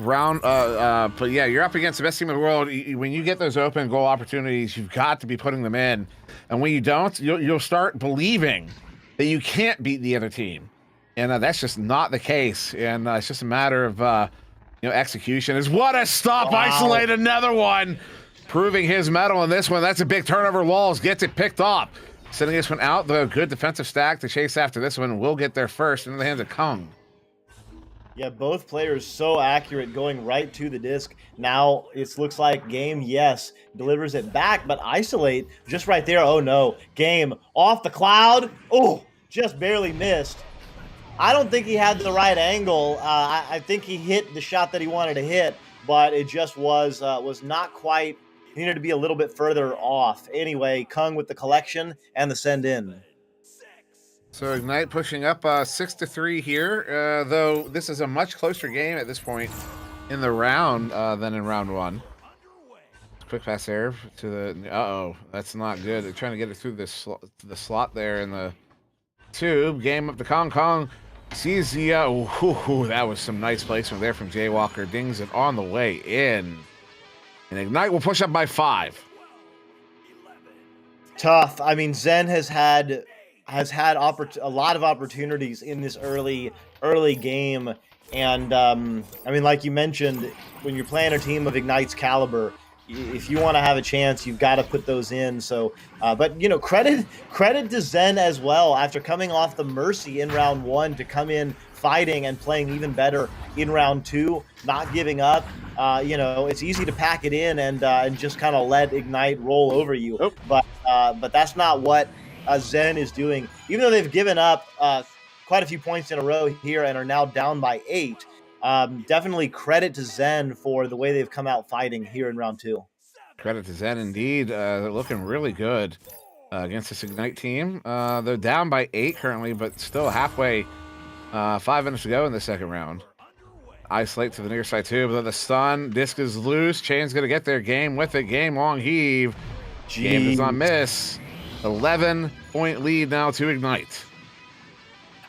yeah, you're up against the best team in the world. When you get those open goal opportunities, you've got to be putting them in. And when you don't, you'll start believing that you can't beat the other team. And that's just not the case. And it's just a matter of execution. Is what a stop. Wow. Isolate another one, proving his mettle in this one. That's a big turnover. Lawls gets it picked off. Sending this one out, though. Good defensive stack to chase after this one. Will get there first into the hands of Kung. Yeah, both players so accurate, going right to the disc. Now it looks like Game, yes, delivers it back, but Isolate just right there. Oh no, Game off the cloud. Oh, just barely missed. I don't think he had the right angle. I think he hit the shot that he wanted to hit, but it just was not quite. He needed to be a little bit further off. Anyway, Kung with the collection and the send in. So Ignite pushing up 6-3 here, though this is a much closer game at this point in the round than in round one. Quick pass serve to the... Uh-oh, that's not good. They're trying to get it through the slot there in the tube. Game up to Kong. Kong sees the... that was some nice placement there from Jaywalker. Dings it on the way in. And Ignite will push up by 5. Tough. I mean, Zen has had a lot of opportunities in this early game, and I mean, like you mentioned, when you're playing a team of Ignite's caliber, if you want to have a chance, you've got to put those in. So, but you know, credit to Zen as well, after coming off the Mercy in round 1 to come in fighting and playing even better in round 2, not giving up. You know, it's easy to pack it in and just kind of let Ignite roll over you, but that's not what Zen is doing. Even though they've given up quite a few points in a row here and are now down by 8, definitely credit to Zen for the way they've come out fighting here in round 2. Credit to Zen indeed. They're looking really good against this Ignite team. They're down by 8 currently, but still halfway. 5 minutes to go in the second round. Isolate to the near side too, but the stun. Disc is loose. Chain's going to get their Game with it. Game long heave. Jeez. Game does not miss. 11-point lead now to Ignite.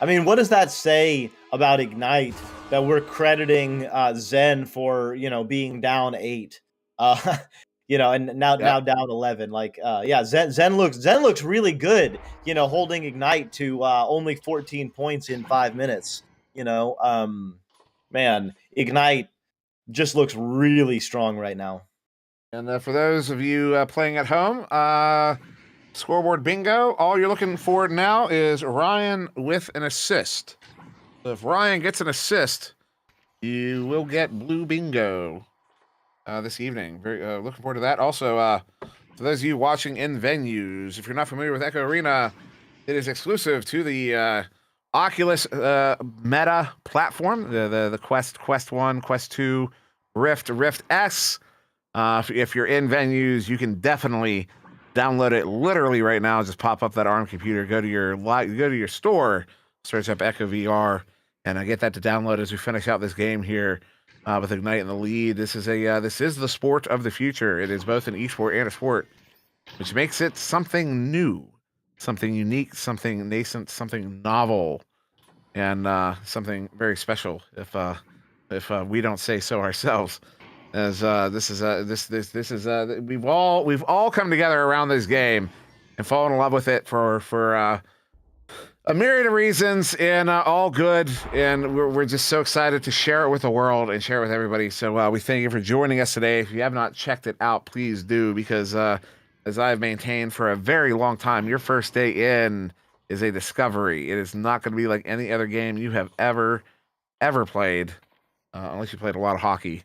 I mean, what does that say about Ignite that we're crediting Zen for, you know, being down 8? You know, and now down 11. Like, yeah, Zen looks really good, you know, holding Ignite to only 14 points in 5 minutes. You know, man, Ignite just looks really strong right now. And for those of you playing at home, scoreboard bingo, all you're looking for now is Ryan with an assist. So if Ryan gets an assist, you will get blue bingo this evening. Very looking forward to that. Also, for those of you watching in venues, if you're not familiar with Echo Arena, it is exclusive to the Oculus Meta platform, the Quest 1, Quest 2, Rift S. If you're in venues, you can definitely download it literally right now. Just pop up that ARM computer, go to your store, search up Echo VR, and I get that to download as we finish out this game here with Ignite in the lead. This is the sport of the future. It is both an esport and a sport, which makes it something new, something unique, something nascent, something novel, and something very special. If we don't say so ourselves. As we've all come together around this game and fallen in love with it for a myriad of reasons, and all good, and we're just so excited to share it with the world and share it with everybody. So we thank you for joining us today. If you have not checked it out, please do, because as I've maintained for a very long time, your first day in is a discovery. It is not going to be like any other game you have ever played, unless you played a lot of hockey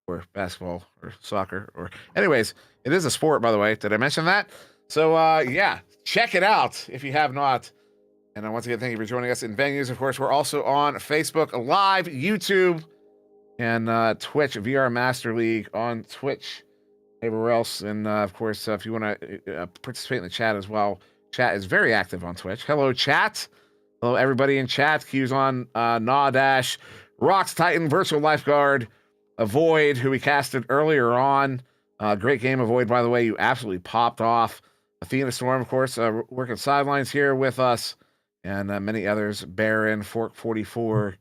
or basketball or soccer, or anyways, it is a sport, by the way. Did I mention that? So yeah, check it out if you have not. And once again, thank you for joining us in venues. Of course, we're also on Facebook Live, YouTube, and Twitch, VR Master League on Twitch, everywhere else. And of course, if you want to participate in the chat as well, chat is very active on Twitch. Hello, chat. Hello, everybody in chat. Q's on Dash, Rocks Titan, Virtual Lifeguard, Avoid, who we casted earlier on. Great game, Avoid, by the way. You absolutely popped off. Athena Storm, of course, working sidelines here with us, and many others. Baron, Fork 44,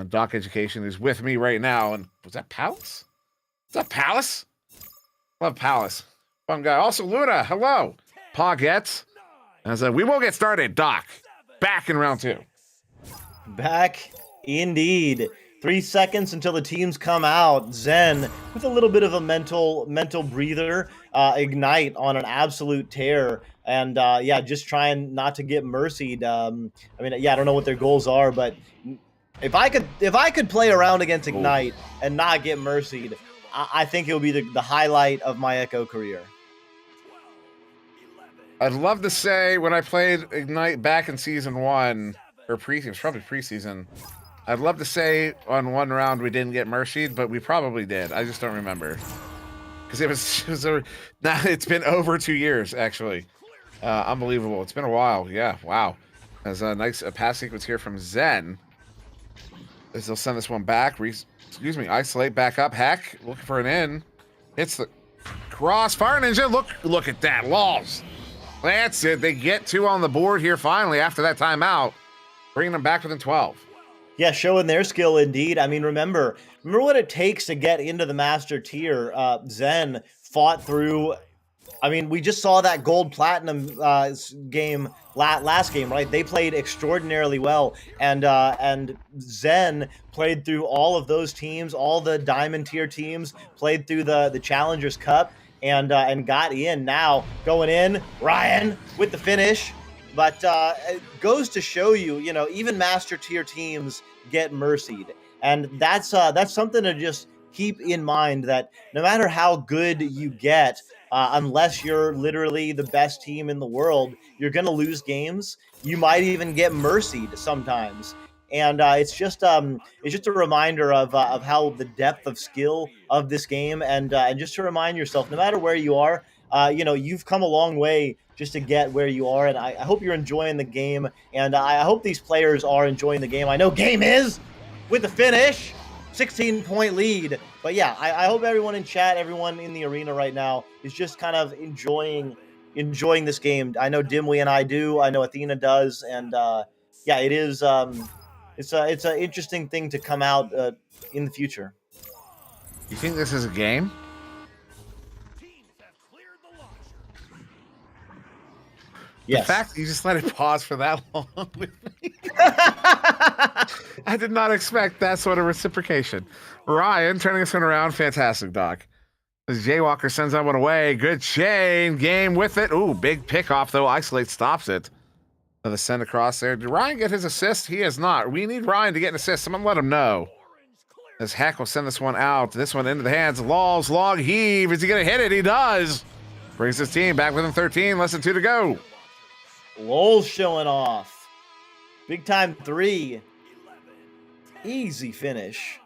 Doc Education is with me right now. And was that Palace? Is that Palace? Love Palace. Fun guy. Also, Luna, hello. Poggets. As we will get started, Doc. Back in round 2. Back indeed. 3 seconds until the teams come out. Zen with a little bit of a mental breather. Ignite on an absolute tear and yeah, just trying not to get mercied. I mean, yeah, I don't know what their goals are, but if I could play around against Ignite and not get mercied, I think it would be the highlight of my Echo career. I'd love to say when I played Ignite back in season 1 or preseason, it was probably preseason. I'd love to say on one round we didn't get mercied, but we probably did. I just don't remember because it's been over 2 years actually. Unbelievable. It's been a while. Yeah. Wow. There's a nice pass sequence here from Zen. As they'll send this one back. Isolate back up. Heck, looking for an in. Hits the cross. Fire Ninja. Look at that. Laws. That's it. They get 2 on the board here finally after that timeout, bringing them back within 12. Yeah, showing their skill indeed. I mean, remember what it takes to get into the master tier. Zen fought through. I mean, we just saw that gold platinum game last game, right? They played extraordinarily well, and Zen played through all of those teams, all the diamond tier teams, played through the Challengers Cup, and got in. Now going in, Ryan with the finish. But it goes to show you, even master tier teams get mercied, and that's something to just keep in mind. That no matter how good you get, unless you're literally the best team in the world, you're gonna lose games. You might even get mercied sometimes, and it's just a reminder of how the depth of skill of this game, and just to remind yourself, no matter where you are, you've come a long way just to get where you are, and I hope you're enjoying the game, and I hope these players are enjoying the game. I know Game is with the finish, 16-point lead, but yeah, I hope everyone in chat, everyone in the arena right now is just kind of enjoying this game. I know Dimwee and I do. I know Athena does, and yeah, it is. It's an interesting thing to come out in the future. You think this is a game? Yes. The fact that you just let it pause for that long with me. I did not expect that sort of reciprocation. Ryan turning this one around. Fantastic, Doc. As Jaywalker sends that one away. Good chain. Game with it. Ooh, big pickoff, though. Isolate stops it. The send across there. Did Ryan get his assist? He has not. We need Ryan to get an assist. Someone let him know. As Heck will send this one out. This one into the hands of Laws. Log heave. Is he going to hit it? He does. Brings his team back within 13. Less than 2 to go. Lowell's showing off. Big time 3. Easy finish.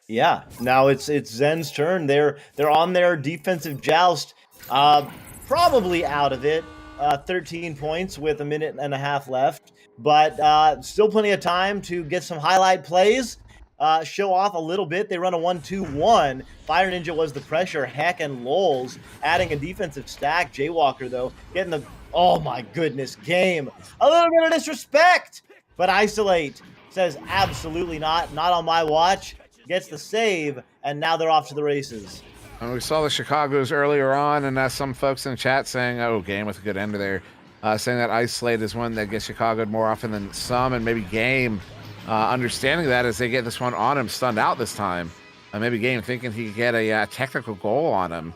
Yeah. Now it's Zen's turn. They're on their defensive joust. Probably out of it. 13 points with a minute and a half left, but still plenty of time to get some highlight plays. Show off a little bit. They run a 1-2-1. Fire Ninja was the pressure. Heck and Lols adding a defensive stack. Jaywalker, though, getting the, oh my goodness, game. A little bit of disrespect. But Isolate says absolutely not. Not on my watch. Gets the save, and now they're off to the races. And we saw the Chicago's earlier on, and some folks in the chat saying, oh, game with a good end there. Saying that Isolate is one that gets Chicago'd more often than some, and maybe Game understanding that as they get this one on him, stunned out this time. Maybe Game thinking he could get a technical goal on him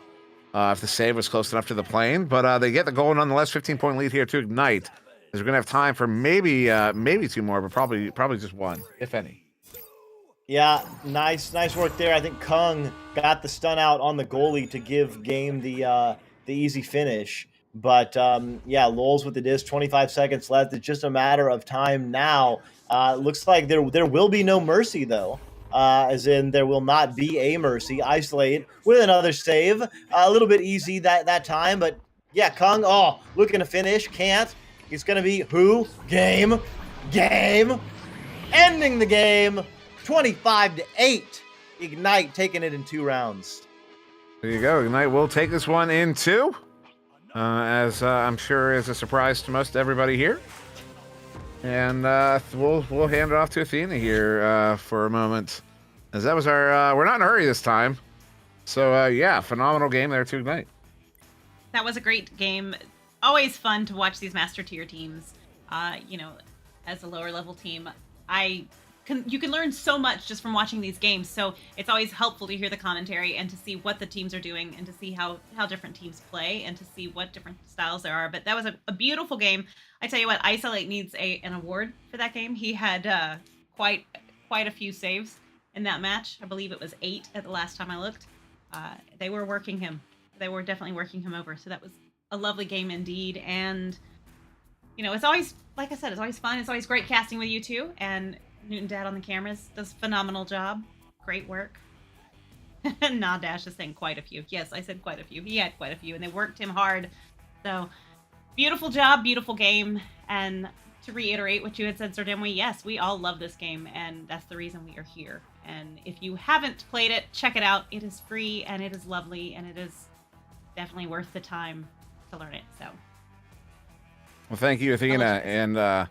if the save was close enough to the plane. But they get the goal nonetheless. 15-point lead here to Ignite. As we're going to have time for maybe 2 more, but probably just 1, if any. Yeah, nice work there. I think Kung got the stun out on the goalie to give Game the easy finish. But yeah, Lowell's with the disc, 25 seconds left. It's just a matter of time now. Looks like there will be no mercy, though. As in, there will not be a mercy. Isolate with another save. A little bit easy that time, but yeah, Kung, looking to finish. Can't. It's going to be who? Game. Ending the game. 25-8. Ignite taking it in 2 rounds. There you go. Ignite will take this one in 2. As I'm sure is a surprise to most everybody here. And we'll hand it off to Athena here for a moment. As that was our, we're not in a hurry this time. So yeah, phenomenal game there to Ignite. That was a great game. Always fun to watch these master tier teams. As a lower level team, I you can learn so much just from watching these games. So it's always helpful to hear the commentary and to see what the teams are doing and to see how different teams play and to see what different styles there are. But that was a beautiful game. I tell you what, Isolate needs an award for that game. He had quite a few saves in that match. I believe it was 8 at the last time I looked. They were working him. They were definitely working him over. So that was a lovely game indeed. And, you know, it's always, like I said, it's always fun. It's always great casting with you two. And Newton Dad on the cameras does a phenomenal job. Great work. Nah, Dash is saying quite a few. Yes, I said quite a few. He had quite a few, and they worked him hard. So, beautiful job, beautiful game. And to reiterate what you had said, Sir Dimwee, yes, we all love this game, and that's the reason we are here. And if you haven't played it, check it out. It is free, and it is lovely, and it is definitely worth the time to learn it. So, well, thank you, Athena. And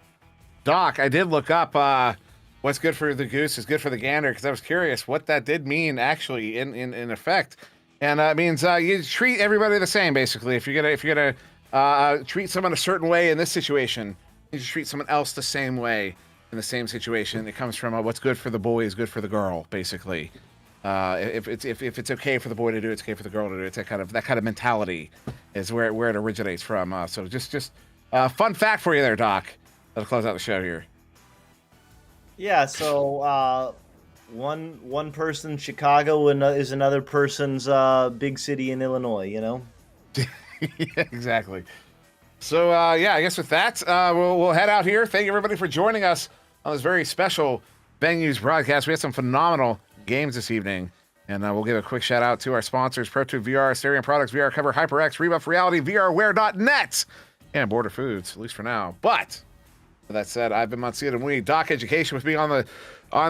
Doc, I did look up what's good for the goose is good for the gander, because I was curious what that did mean actually in effect. And it means you treat everybody the same, basically. If you're gonna treat someone a certain way in this situation, you should treat someone else the same way in the same situation. It comes from what's good for the boy is good for the girl, basically. If it's okay for the boy to do it, it's okay for the girl to do it. It's that kind of mentality is where it originates from. So just fun fact for you there, Doc. Let's close out the show here. Yeah, so one person Chicago is another person's big city in Illinois, you know? Yeah, exactly. So yeah, I guess with that, we'll head out here. Thank you everybody for joining us on this very special Bang News broadcast. We had some phenomenal games this evening, and we'll give a quick shout out to our sponsors: ProTube VR, Asterion Products, VR Cover, HyperX, Rebuff Reality, VRWare.net, and Border Foods, at least for now. But with that said, I've been Monsieur Demouy. Doc Education with me in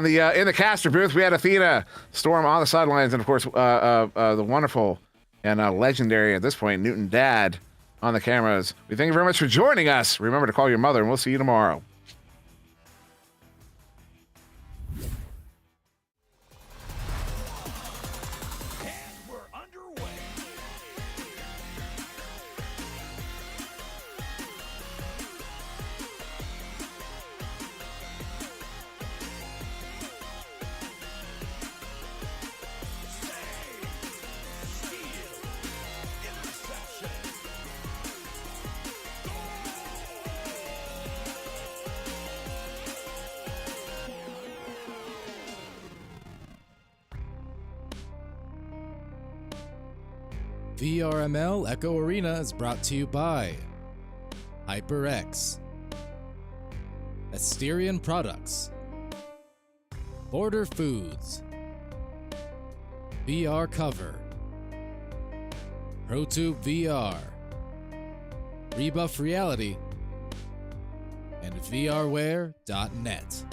the caster booth. We had Athena Storm on the sidelines, and of course the wonderful and legendary at this point Newton Dad on the cameras. We thank you very much for joining us. Remember to call your mother, and we'll see you tomorrow. VRML Echo Arena is brought to you by HyperX, Asterion Products, Border Foods, VR Cover, ProTube VR, Rebuff Reality, and VRWare.net.